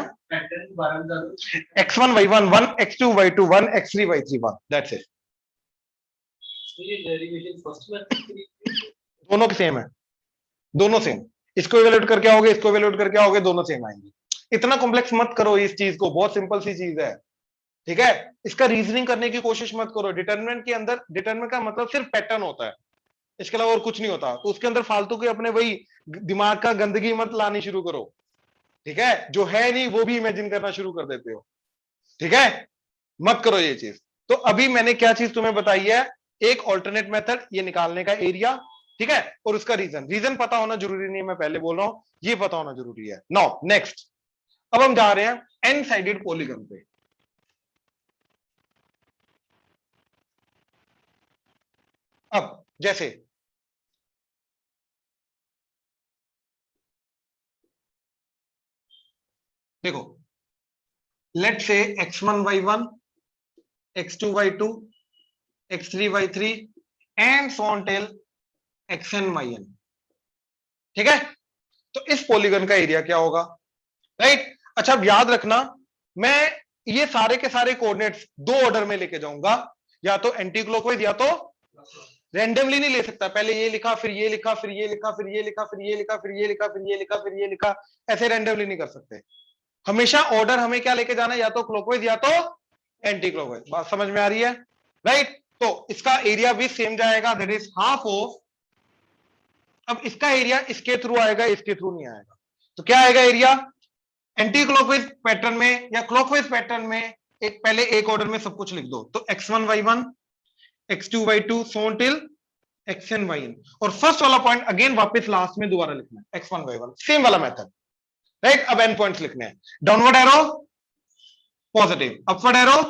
Speaker 1: x1 y1 1, x2 y2 1, x3 y3 1, that's it. दोनों के सेम है, दोनों सेम। इसको इवैल्यूएट करके आओगे, इसको इवैल्यूएट करके आओगे, दोनों सेम आएंगे। इतना कॉम्प्लेक्स मत करो इस चीज को, बहुत सिंपल सी चीज है, ठीक है। इसका रीजनिंग करने की कोशिश मत करो। डिटरमिनेंट के अंदर, डिटरमिनेंट का मतलब सिर्फ पैटर्न होता है, इसके अलावा और कुछ नहीं होता। तो उसके अंदर फालतू के अपने वही दिमाग का गंदगी मत लानी शुरू करो, ठीक है। जो है नहीं वो भी इमेजिन करना शुरू कर देते हो, ठीक है, मत करो ये चीज। तो अभी मैंने क्या चीज तुम्हें बताई है? एक ऑल्टरनेट मेथड, ये निकालने का एरिया, ठीक है, और उसका रीजन पता होना जरूरी नहीं है, मैं पहले बोल रहा हूं, ये पता होना जरूरी है। नाउ नेक्स्ट, अब हम जा रहे हैं एन साइडेड पॉलीगन पे। अब जैसे देखो, लेट से x1 y1, x2 y2, x3 y3 and so on till xn yn, ठीक है। तो इस पॉलीगन का एरिया क्या होगा? राइट। अच्छा, अब याद रखना, मैं ये सारे के सारे कोऑर्डिनेट्स दो ऑर्डर में लेके जाऊंगा, या तो एंटी क्लॉकवाइज या तो रैंडमली नहीं ले सकता। पहले ये लिखा, फिर ये लिखा, फिर ये लिखा, फिर ये लिखा, फिर ये लिखा, फिर ये लिखा, फिर ये लिखा, फिर ये लिखा, ऐसे रैंडमली नहीं कर सकते। हमेशा ऑर्डर हमें क्या लेके जाना है? या तो क्लॉकवाइज या तो एंटी क्लॉकवाइज। बात समझ में आ रही है? राइट। तो इसका एरिया भी सेम जाएगा, दैट इज हाफ ऑफ। अब इसका एरिया इसके थ्रू आएगा, इसके थ्रू नहीं आएगा। तो क्या आएगा एरिया? एंटी क्लॉकवाइज पैटर्न में या क्लॉकवाइज पैटर्न में एक पहले एक ऑर्डर में सब कुछ लिख दो। तो x1 y1, x2 y2 so on till xn yn, और फर्स्ट वाला पॉइंट अगेन वापस लास्ट में दोबारा लिखना है, x1 y1, सेम वाला मेथड, राइट। अब एन पॉइंट्स लिखने हैं, downward arrow positive, upward arrow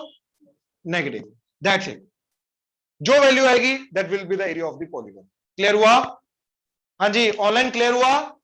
Speaker 1: negative, that's it. जो वैल्यू आएगी that will be the area of the polygon. Clear हुआ? हाँ जी, ऑनलाइन क्लियर हुआ?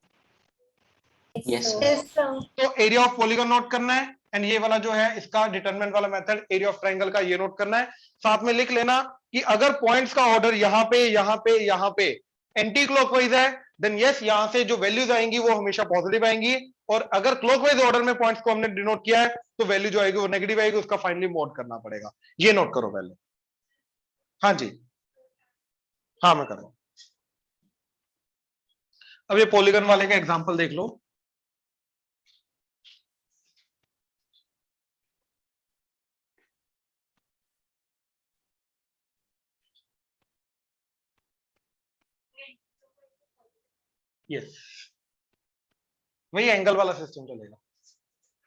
Speaker 4: Yes, sir.
Speaker 2: Yes, sir.
Speaker 1: तो एरिया ऑफ पॉलीगन नोट करना है, एंड ये वाला जो है इसका डिटरमिनेंट वाला मेथड एरिया ऑफ ट्रायंगल का, ये नोट करना है। साथ में लिख लेना कि अगर पॉइंट्स का ऑर्डर यहाँ पे यहाँ पे यहाँ पे एंटी क्लॉकवाइज है, देन यस यहां से जो वैल्यूज आएंगी वो हमेशा पॉजिटिव आएंगी, और अगर क्लॉकवाइज ऑर्डर में पॉइंट्स को हमने डिनोट किया है तो वैल्यू जो आएगी वो नेगेटिव आएगी, उसका फाइनली मोड करना पड़ेगा। ये नोट करो पहले। हाँ जी, हाँ मैं कर रहा हूं। अब ये पॉलीगन वाले का एग्जांपल देख लो। यस, वही एंगल वाला सिस्टम चलेगा।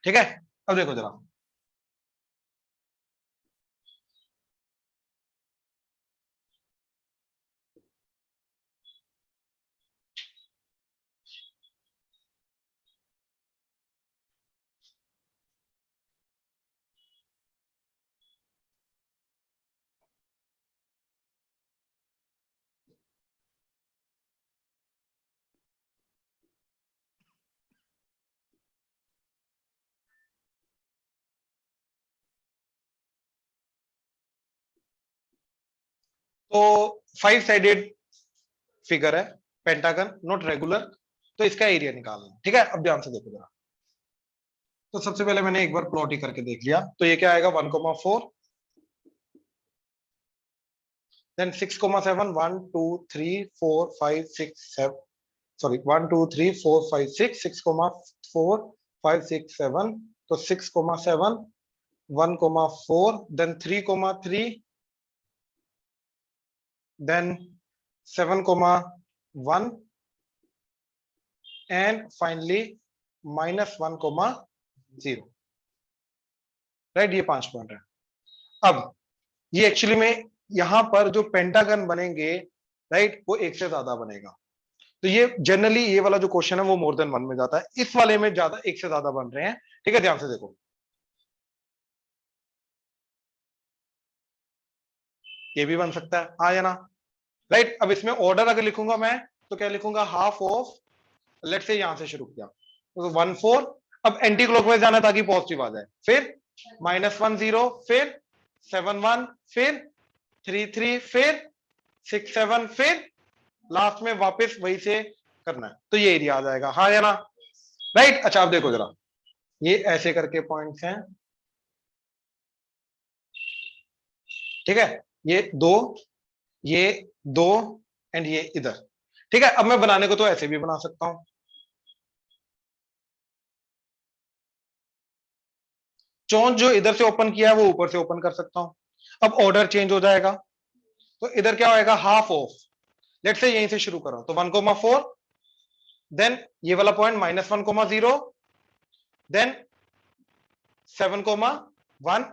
Speaker 1: ठीक है, अब देखो जरा, तो 5 साइडेड फिगर है, पेंटागन, नॉट रेगुलर, तो इसका एरिया निकालना। ठीक है, अब ध्यान से देखो जरा। तो सबसे पहले मैंने एक बार प्लॉट ही करके देख लिया, तो ये क्या आएगा 1,4, देन 6,7, 1 2 3 4 5 6 7, सॉरी 1 2 3 4 5 6, 6,4 5 6 7, तो 6,7, 1,4, then 3,3, then 7,1 and finally -1,0, right. ये 5 पॉइंट है। अब ये एक्चुअली में यहां पर जो पेंटागन बनेंगे, राइट, वो एक से ज्यादा बनेगा। तो ये जनरली ये वाला जो क्वेश्चन है वो मोर देन 1 में जाता है, इस वाले में ज्यादा एक से ज्यादा बन रहे हैं। ठीक है, ध्यान से देखो, ये भी बन सकता है, हाँ या ना, राइट। अब इसमें ऑर्डर अगर लिखूंगा मैं तो क्या लिखूंगा, हाफ ऑफ, लेट्स से यहां से शुरू किया तो 1,4, अब एंटी क्लॉकवाइज जाना ताकि पॉजिटिव आ जाए, फिर -1,0, फिर 7,1, फिर 3,3, फिर 6,7, फिर लास्ट में वापस वही से करना है, तो ये एरिया आ जाएगा, हाँ या ना, राइट। अच्छा अब देखो जरा, ये ऐसे करके पॉइंट्स हैं, ठीक है, ये दो एंड ये इधर। ठीक है, अब मैं बनाने को तो ऐसे भी बना सकता हूं, चौंच जो इधर से ओपन किया है वो ऊपर से ओपन कर सकता हूं। अब ऑर्डर चेंज हो जाएगा, तो इधर क्या होएगा, हाफ ऑफ, लेट्स से यहीं से शुरू करो, तो 1,4, देन ये वाला पॉइंट -1,0, देन 7,1,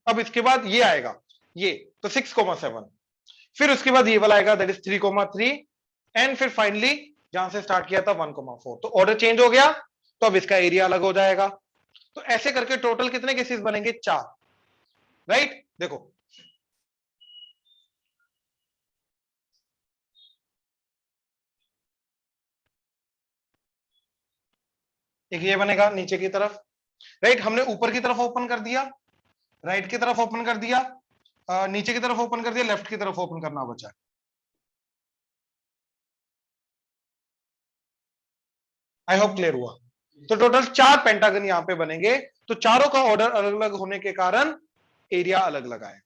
Speaker 1: अब इसके बाद ये आएगा, ये तो 6,7, फिर उसके बाद ये वाला आएगा, दैट इज 3,3, एंड फिर फाइनली जहां से स्टार्ट किया था 1,4, तो ऑर्डर चेंज हो गया, तो अब इसका एरिया अलग हो जाएगा। तो ऐसे करके टोटल कितने केसेस बनेंगे, 4, राइट। देखो एक ये बनेगा नीचे की तरफ, राइट, हमने ऊपर की तरफ ओपन कर दिया, राइट की तरफ ओपन कर दिया, नीचे की तरफ ओपन कर दिया, लेफ्ट की तरफ ओपन करना बचा। आई होप क्लियर हुआ। तो टोटल 4 पेंटागन यहां पे बनेंगे, तो चारों का ऑर्डर अलग अलग होने के कारण एरिया अलग अलग आएगा,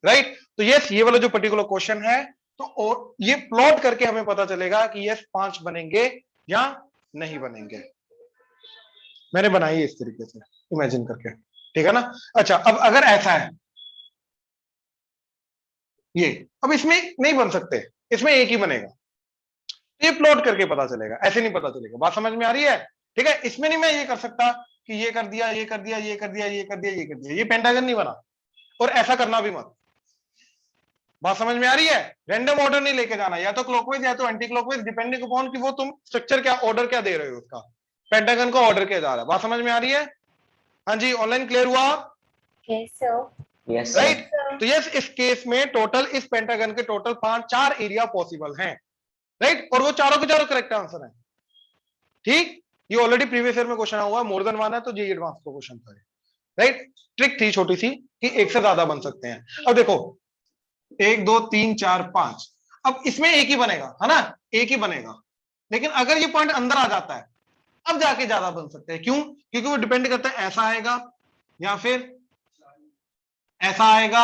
Speaker 1: राइट। तो यस, ये वाला जो पर्टिकुलर क्वेश्चन है, तो ये प्लॉट करके हमें पता चलेगा कि यस 5 बनेंगे या नहीं बनेंगे। मैंने बनाई इस तरीके से इमेजिन करके, ठीक है ना। अच्छा अब अगर ऐसा है, ये अब इसमें नहीं बन सकते, इसमें एक ही बनेगा, ये प्लॉट करके पता चलेगा, ऐसे नहीं पता चलेगा। बात समझ में आ रही है, ठीक है। इसमें नहीं मैं ये कर सकता कि ये कर दिया, ये कर दिया, ये कर दिया, ये कर दिया, ये कर दिया, ये पेंटागन नहीं बना, और ऐसा करना भी मत। बात समझ में आ रही है, रैंडम ऑर्डर नहीं लेके जाना, या तो क्लॉकवाइज या तो एंटी क्लॉकवाइज, डिपेंडिंग अपॉन कि वो तुम स्ट्रक्चर क्या, ऑर्डर क्या दे रहे हो, उसका पेंटागन का ऑर्डर क्या जा रहा है। बात समझ में आ रही है, हाँ जी, ऑनलाइन क्लियर हुआ,
Speaker 2: Yes, sir.
Speaker 4: Yes,
Speaker 1: right. तो यस, इस केस में टोटल इस पेंटागन के टोटल 4 एरिया पॉसिबल हैं, राइट, और वो चारों के चारों करेक्ट आंसर है, ठीक। ये ऑलरेडी प्रीवियस ईयर में क्वेश्चन हुआ, मोर देन 1 है, तो ये एडवांस का क्वेश्चन था। राइट, ट्रिक थी छोटी सी कि एक से ज्यादा बन सकते हैं। अब देखो 1 2 3 4 5, अब इसमें एक ही बनेगा, है ना, एक ही बनेगा। लेकिन अगर ये पॉइंट अंदर आ जाता है अब जाके ज्यादा बन सकते हैं। क्यों? क्योंकि वो डिपेंड करता है ऐसा आएगा या फिर ऐसा आएगा,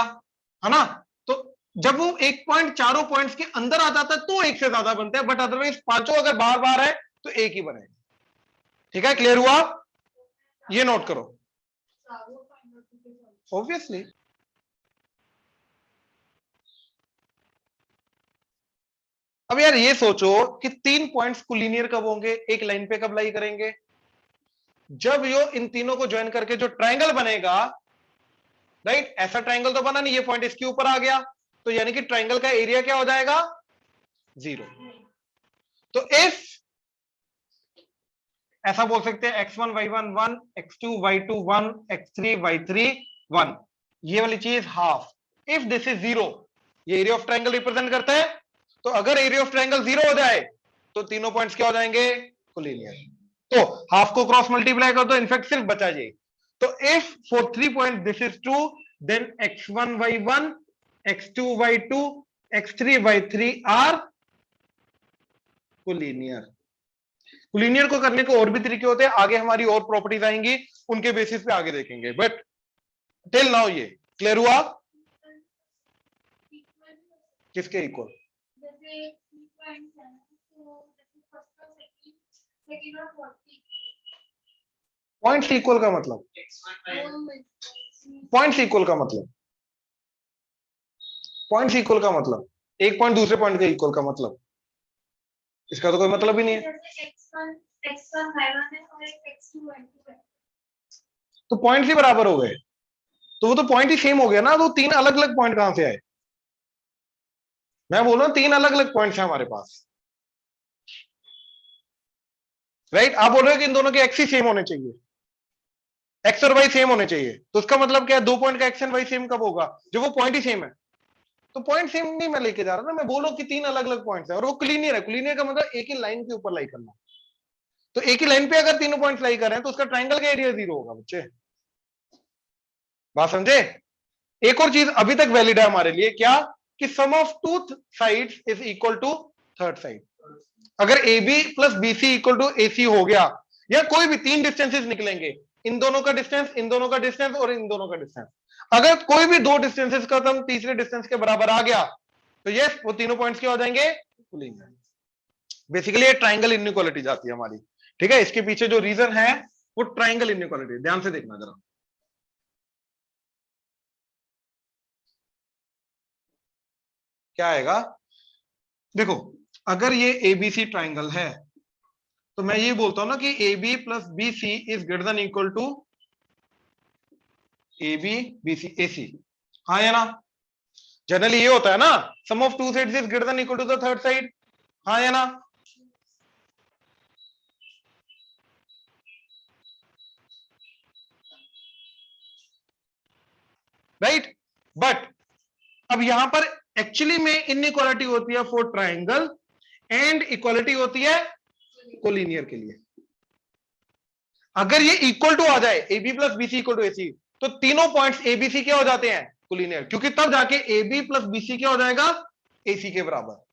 Speaker 1: है ना। तो जब वो एक पॉइंट चारों पॉइंट्स के अंदर आ जाता है तो एक से ज्यादा बनते हैं, बट अदरवाइज पांचों अगर बार बार है तो एक ही बनेगा। ठीक है, क्लियर हुआ? ये नोट करो ऑब्वियसली। अब यार ये सोचो कि 3 पॉइंट्स कोलिनियर कब होंगे, एक लाइन पे कब लाई करेंगे? जब यो इन तीनों को ज्वाइन करके जो ट्रायंगल बनेगा, राइट, ऐसा ट्रायंगल तो बना नहीं, ये पॉइंट इसके ऊपर आ गया, तो यानी कि ट्रायंगल का एरिया क्या हो जाएगा? 0। तो इफ ऐसा बोल सकते हैं x1 y1 1, x2 y2 1, x3 y3 1, ये वाली चीज हाफ। इफ दिस इज 0, ये एरिया ऑफ ट्रायंगल रिप्रेजेंट करता है। तो अगर एरिया ऑफ ट्रायंगल 0 हो जाए तो तीनों पॉइंट्स क्या हो जाएंगे? कोलिनियर। तो हाफ को क्रॉस मल्टीप्लाई कर दो, इनफैक्ट सिर्फ बचा ये। तो if for 3 point this is true, then x1 y1, x2 y2, x3 y3 are collinear. Collinear को करने के और भी तरीके होते हैं, आगे हमारी और प्रॉपर्टीज आएंगी, उनके बेसिस पे आगे देखेंगे, बट टिल नाउ ये क्लियर हुआ? किसके इक्वल? पॉइंट्स इक्वल का मतलब, पॉइंट्स इक्वल का मतलब, पॉइंट्स इक्वल का मतलब एक पॉइंट दूसरे पॉइंट के इक्वल का मतलब, इसका तो कोई मतलब ही नहीं है। तो पॉइंट्स ही बराबर हो गए, तो वो तो पॉइंट ही सेम हो गया ना। तो 3 अलग अलग पॉइंट कहां से आए? मैं बोल रहा हूं 3 अलग अलग पॉइंट्स हैं हमारे पास, राइट। आप बोल रहे हो कि इन दोनों के एक्स ही सेम होने चाहिए, एक्स और वाई सेम होने चाहिए, तो उसका मतलब क्या है? 2 पॉइंट का एक्स एंड वाई सेम कब होगा? जब वो पॉइंट ही सेम है। तो पॉइंट सेम नहीं मैं लेके जा रहा ना, मैं बोल रहा हूं कि 3 अलग अलग पॉइंट्स है और वो क्लीनियर है। क्लीनियर का मतलब एक ही लाइन के ऊपर लाई करना। तो एक ही लाइन पे अगर तीनों पॉइंट्स लाई कर रहे हैं तो उसका ट्रायंगल का एरिया 0 होगा बच्चे, बात समझे? एक और चीज अभी तक वैलिड है हमारे लिए, क्या? कि sum of two sides is equal to third side. अगर A B plus B C equal to A C हो गया, या कोई भी 3 डिस्टेंसेस निकलेंगे, इन दोनों का डिस्टेंस, इन दोनों का डिस्टेंस और इन दोनों का डिस्टेंस, अगर कोई भी 2 डिस्टेंसेस का सम तीसरे डिस्टेंस के बराबर आ गया तो यस वो तीनों पॉइंट्स क्या हो जाएंगे? बेसिकली ये ट्रायंगल इनइक्वालिटी जाती है हमारी। ठीक है, इसके पीछे जो रीजन है वो ट्रायंगल इनइक्वालिटी, ध्यान से देखना जरा। क्या आएगा? देखो, अगर ये एबीसी ट्राइंगल है तो मैं ये बोलता हूं ना कि A B plus B C is greater than equal to A B B C A C, हाँ या ना? जनरली ये होता है ना, sum of two sides is greater than equal to the third side, हाँ या ना? राइट, बट अब यहां पर एक्चुअली में इनइक्वालिटी होती है फॉर ट्राइंगल एंड इक्वालिटी होती है कोलिनियर के लिए। अगर ये इक्वल टू आ जाए A B plus B C equal to A C, तो तीनों पॉइंट्स ए बी सी क्या हो जाते हैं? कोलिनियर, क्योंकि तब जाके A B plus B C क्या हो जाएगा? ए सी के बराबर।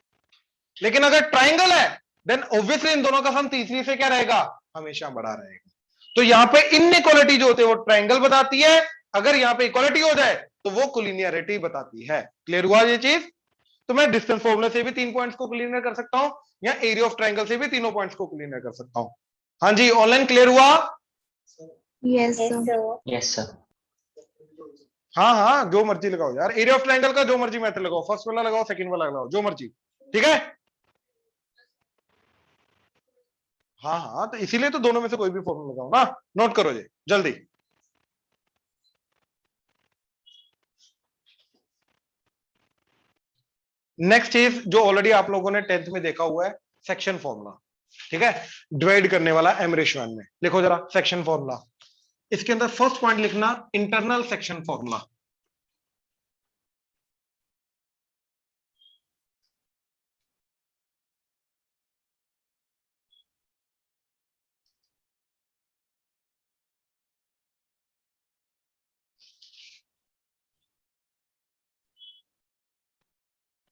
Speaker 1: लेकिन अगर ट्राइंगल है देन ऑब्वियसली इन दोनों का सम तीसरी से क्या रहेगा? हमेशा बड़ा रहेगा। तो यहां पे इनइक्वालिटी जो होती है वो ट्राइंगल बताती है, अगर यहां पे इक्वालिटी हो जाए तो वो कोलिनियरिटी बताती है। क्लियर हुआ ये चीज? तो मैं डिस्टेंस फॉर्मूला से भी 3 पॉइंट्स को कोलिनियर कर सकता हूं, या एरिया ऑफ ट्राइंगल से भी तीनों पॉइंट्स को कोलिनियर कर सकता हूं। हाँ जी, ऑनलाइन क्लियर हुआ?
Speaker 2: Yes,
Speaker 6: Yes,
Speaker 2: sir.
Speaker 6: sir.
Speaker 4: Yes sir.
Speaker 1: हाँ हाँ, जो मर्जी लगाओ यार, एरिया ऑफ ट्राइंगल का जो मर्जी मेथड लगाओ, फर्स्ट वाला लगाओ, सेकंड वाला लगाओ, जो मर्जी। ठीक है, हाँ हाँ, तो इसीलिए तो दोनों में से कोई भी फॉर्मूला लगाओ ना। नोट करो जी जल्दी। नेक्स्ट चीज जो ऑलरेडी आप लोगों ने 10th में देखा हुआ है, सेक्शन फॉर्मूला। ठीक है, डिवाइड करने वाला m/n में। लिखो जरा सेक्शन फॉर्मूला। इसके अंदर फर्स्ट पॉइंट लिखना internal section formula.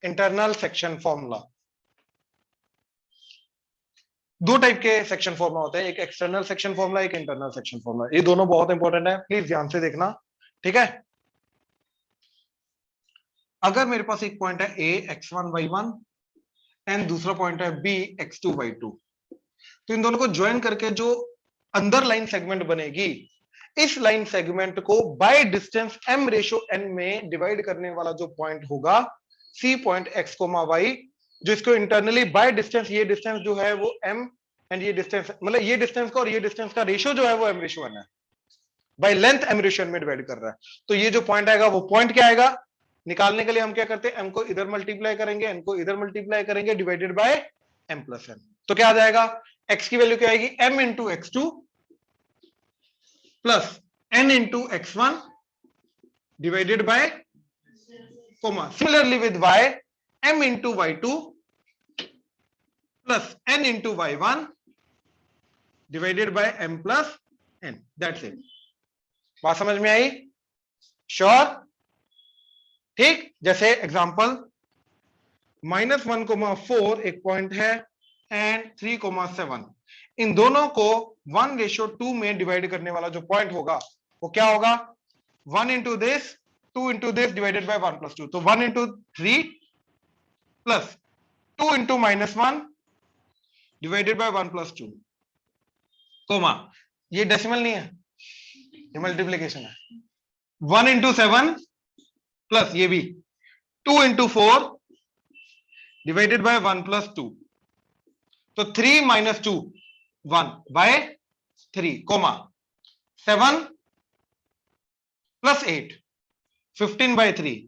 Speaker 1: Internal section formula. दो टाइप के सेक्शन फॉर्मूला होते हैं, एक एक्सटर्नल सेक्शन फॉर्मूला, एक इंटरनल सेक्शन फॉर्मूला। ये दोनों बहुत इंपॉर्टेंट है, प्लीज ध्यान से देखना, ठीक है। अगर मेरे पास एक पॉइंट है ए x1 y1 एंड दूसरा पॉइंट है बी x2 y2, तो इन दोनों को ज्वाइन करके जो अंदर लाइन सेगमेंट बनेगी, इस लाइन सेगमेंट को by distance m ratio n में डिवाइड करने वाला जो पॉइंट होगा, सी पॉइंट x, y, जो इसको इंटरनली बाय डिस्टेंस, ये डिस्टेंस जो है वो m एंड ये डिस्टेंस, मतलब ये डिस्टेंस का और ये डिस्टेंस का रेशियो जो है वो m रेशियो n है, by length m ratio n में डिवाइड कर रहा है। तो ये जो पॉइंट आएगा वो पॉइंट क्या आएगा, निकालने के लिए हम क्या करते हैं, m को इधर मल्टीप्लाई करेंगे, n को इधर मल्टीप्लाई करेंगे, divided by m plus n। तो क्या आ जाएगा, x की वैल्यू क्या आएगी, m into x2 plus n into x1 divided by comma, similarly with y, m into y2 plus n into y1 divided by m plus n। That's it. बात समझ में आई? श्योर? ठीक। जैसे एग्जांपल -1,4 एक पॉइंट है एंड 3,7, इन दोनों को 1:2 में डिवाइड करने वाला जो पॉइंट होगा वो क्या होगा, 1 into this 2 into this divided by 1 plus 2। तो 1 into 3 plus 2 into -1 divided by 1 plus 2, comma, ये डेसिमल नहीं है, ये मल्टीप्लीकेशन है। 1 इंटू 7 प्लस ये भी 2 इंटू 4 डिवाइडेड बाय 1 प्लस 2, तो 3 minus 2 1 by 3, comma 7 plus 8 15 by 3,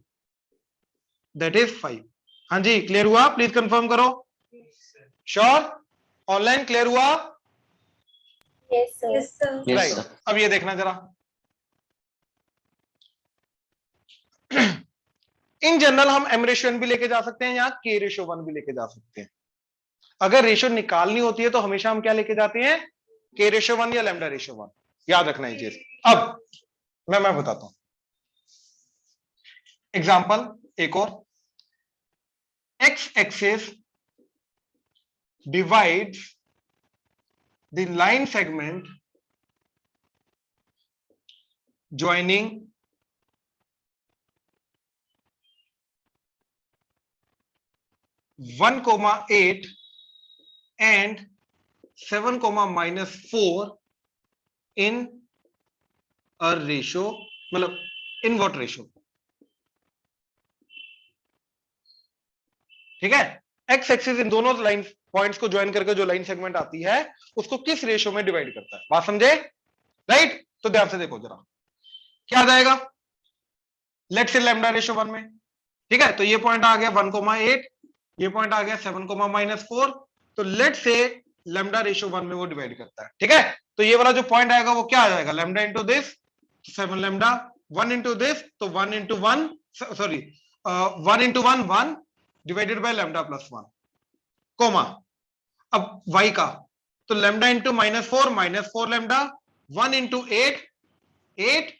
Speaker 1: that is 5। हाँ जी, क्लियर हुआ? प्लीज कंफर्म करो। श्योर? ऑनलाइन क्लियर हुआ?
Speaker 2: Yes, sir. Yes, sir.
Speaker 4: Yes,
Speaker 1: right.
Speaker 4: sir.
Speaker 1: अब ये देखना जरा, इन जनरल हम m रेशियो n भी लेके जा सकते हैं या k रेशियो 1 भी लेके जा सकते हैं। अगर रेशियो निकालनी होती है तो हमेशा हम क्या लेके जाते हैं, k रेशियो 1 या लैम्डा रेशियो 1। याद रखना ये चीज। अब मैं बताता हूं एग्जांपल एक और। x axis divides the line segment joining 1,8 and 7,-4 in a ratio, मतलब in what ratio? ठीक है। एक्स एक्सिस इन दोनों लाइन पॉइंट्स को ज्वाइन करके जो लाइन सेगमेंट आती है उसको किस रेशियो में डिवाइड करता है, बात समझे? राइट। तो ध्यान से देखो जरा, क्या आ जाएगा, लेट्स से लैम्डा रेशियो 1 में, ठीक है। तो ये पॉइंट आ गया 1,8, ये पॉइंट आ गया 7,-4, तो लेट से लैम्डा रेशियो 1 में वो डिवाइड करता है, ठीक है। तो ये वाला जो पॉइंट आएगा वो क्या आ जाएगा, lambda into this 7 lambda, 1 into this तो 1 into 1, sorry 1 into 1 1 divided by lambda plus 1, comma. अब y का तो lambda into -4 lambda, 1 into 8 8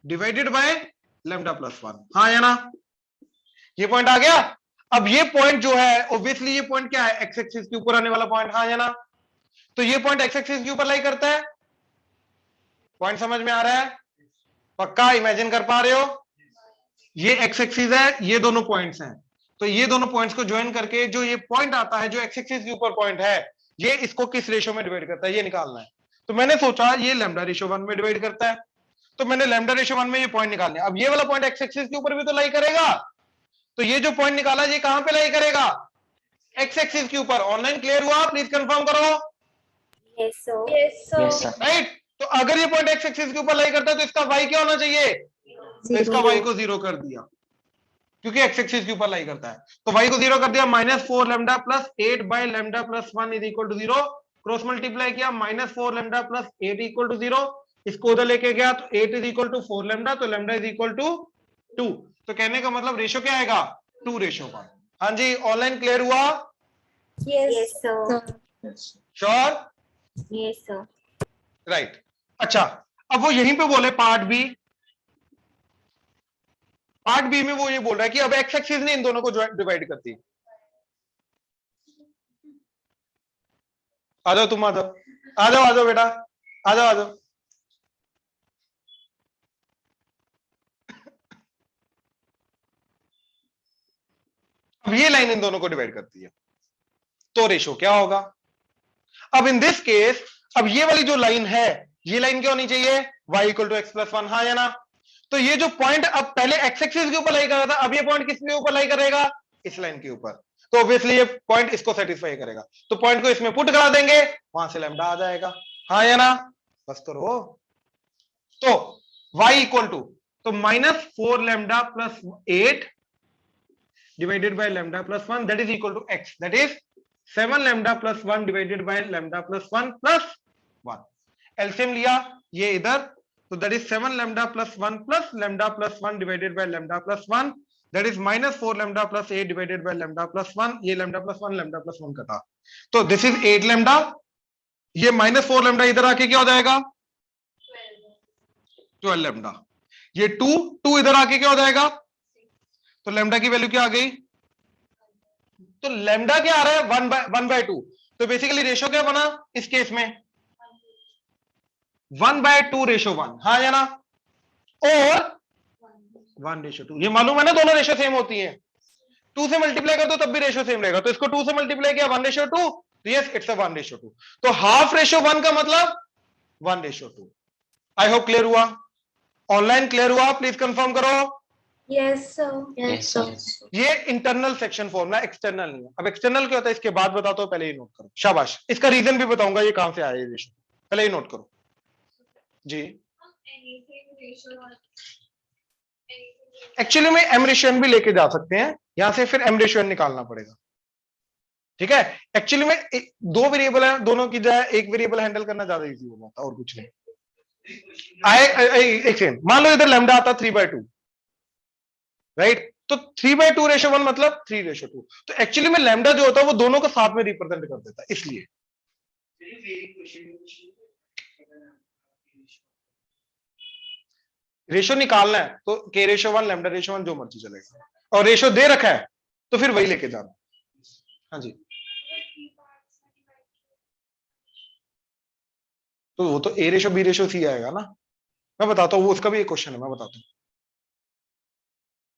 Speaker 1: divided by lambda plus 1। हाँ या ना, ये पॉइंट आ गया। अब ये पॉइंट जो है ऑब्वियसली ये पॉइंट क्या है, एक्स एक्सिस के ऊपर आने वाला पॉइंट, हाँ या ना। तो ये पॉइंट एक्स एक्सिस के ऊपर लाई करता है, पॉइंट समझ में आ रहा है? पक्का इमेजिन कर पा रहे हो? ये एक्स एक्सिस है, ये दोनों पॉइंट्स हैं, तो ये दोनों पॉइंट्स को ज्वाइन करके जो ये पॉइंट आता है जो एक्स एक्सिस के ऊपर पॉइंट है, ये इसको किस रेशियो में डिवाइड करता है, ये निकालना है। तो मैंने सोचा ये लैम्डा रेशियो 1 में डिवाइड करता है, तो मैंने लैम्डा रेशियो 1 में ये पॉइंट निकालने। अब ये वाला पॉइंट एक्स एक्सिस के ऊपर भी तो लाई करेगा, तो ये जो पॉइंट निकाला ये कहां पे लाई करेगा, एक्स एक्सिस के ऊपर। ऑनलाइन क्लियर हुआ? प्लीज कंफर्म करो।
Speaker 2: Yes, sir. Yes, sir.
Speaker 4: Yes, sir.
Speaker 1: Right. तो अगर ये पॉइंट एक्स एक्सिस के ऊपर लाई करता है तो इसका वाई क्या होना चाहिए, तो इसका वाई को 0 कर दिया, क्योंकि एक्स एक्सिस के ऊपर लाई करता है। तो वाई को 0 कर दिया, -4 lambda plus 8 by lambda plus 1 is equal to 0। Cross multiply किया, -4 लैम्डा प्लस 8 इक्वल टू 0, इसको उधर लेके गया तो 8 इज इक्वल टू 4 लैम्डा, तो लैम्डा इज इक्वल टू 2। तो कहने का मतलब रेशियो क्या आएगा, 2:1। हाँ जी, ऑनलाइन क्लियर हुआ?
Speaker 2: Yes, sir.
Speaker 1: Sure?
Speaker 2: Yes, sir.
Speaker 1: Right. अच्छा, अब वो यहीं पे बोले पार्ट बी, पार्ट बी में वो ये बोल रहा है कि अब एक्स एक्सिस ने इन दोनों को डिवाइड कर दी। आ जाओ तुम, आ जाओ आ जाओ आ जाओ बेटा, आ जाओ आ जाओ। अब ये लाइन इन दोनों को डिवाइड करती है, तो रेशो क्या होगा? अब इन दिस केस, अब ये वाली जो लाइन है, ये लाइन क्या होनी चाहिए? y equal to X plus one, हाँ या ना? तो ये जो पॉइंट अब पहले एक्स एक्सिस के ऊपर लाई कर रहा था, अब ये पॉइंट किसके ऊपर लाई करेगा? इस लाइन के ऊपर। तो ऑब्वियसली ये पॉइंट इसको सेटिस्फाई करेगा, तो पॉइंट को इसमें पुट करा देंगे, वहां से लैम्डा आ जाएगा, हाँ या ना? बस करो। तो y इक्वल टू, तो -4 lambda plus 8 divided by lambda plus 1, that is equal to x, that is 7 lambda plus 1 divided by lambda plus 1 plus 1। LCM लिया ये इधर, तो that is 7 lambda plus 1 plus lambda plus 1 divided by lambda plus 1, that is -4 lambda plus 8 divided by lambda plus 1। ये lambda plus 1 का था, तो this is 8 lambda, ये -4 lambda इधर आके क्या हो जाएगा? 12 lambda। ये 2 इधर आके क्या हो जाएगा? तो लैम्डा की वैल्यू क्या आ गई? तो लैम्डा क्या आ रहा है? 1/2। तो बेसिकली रेशो क्या बना इस केस में? 1/2 रेशो 1, हाँ या ना? और 1/2। ये मालूम है ना, दोनों रेशो सेम होती हैं। 2 से मल्टीप्लाई कर दो तब भी रेशो सेम रहेगा, तो इसको 2 से मल्टीप्लाई किया 1/2, तो यस इट्स अ 1/2। तो हाफ रेशो 1 का मतलब 1/2। आई होप क्लियर हुआ? ऑनलाइन क्लियर हुआ? प्लीज कंफर्म करो।
Speaker 2: Yes, sir.
Speaker 4: Yes, sir.
Speaker 1: ये इंटरनल सेक्शन फॉर्मूला, एक्सटर्नल नहीं है। अब एक्सटर्नल क्या होता है इसके बाद बताता हूं, पहले ही नोट करो। शाबाश, इसका रीजन भी बताऊंगा ये कहां से आया ये रेशो, पहले ही नोट करो जी। एक्चुअली में एम रेशियो भी लेके जा सकते हैं, यहां से फिर एम रेशियो निकालना पड़ेगा, ठीक है? एक्चुअली में दो वेरिएबल है, दोनों की जगह एक वेरिएबल हैंडल करना ज्यादा इजी हो जाता, और कुछ नहीं। एक सेकंड, मान लो इधर लैम्डा आता 3/2, राइट? तो 3/2 रेशो 1 मतलब 3/2। तो एक्चुअली में लैम्डा जो होता है वो दोनों को साथ में रिप्रेजेंट कर देता है, इसलिए रेशो निकालना है तो k रेशो 1 लैम्डा रेशो 1 जो मर्जी चलेगा, और रेशो दे रखा है तो फिर वही लेके जाना। हाँ जी, तो वो तो a ratio b ratio c आएगा ना। मैं बताता हूँ, वो उसका भी एक क्वेश्चन है, मैं बताता हूँ।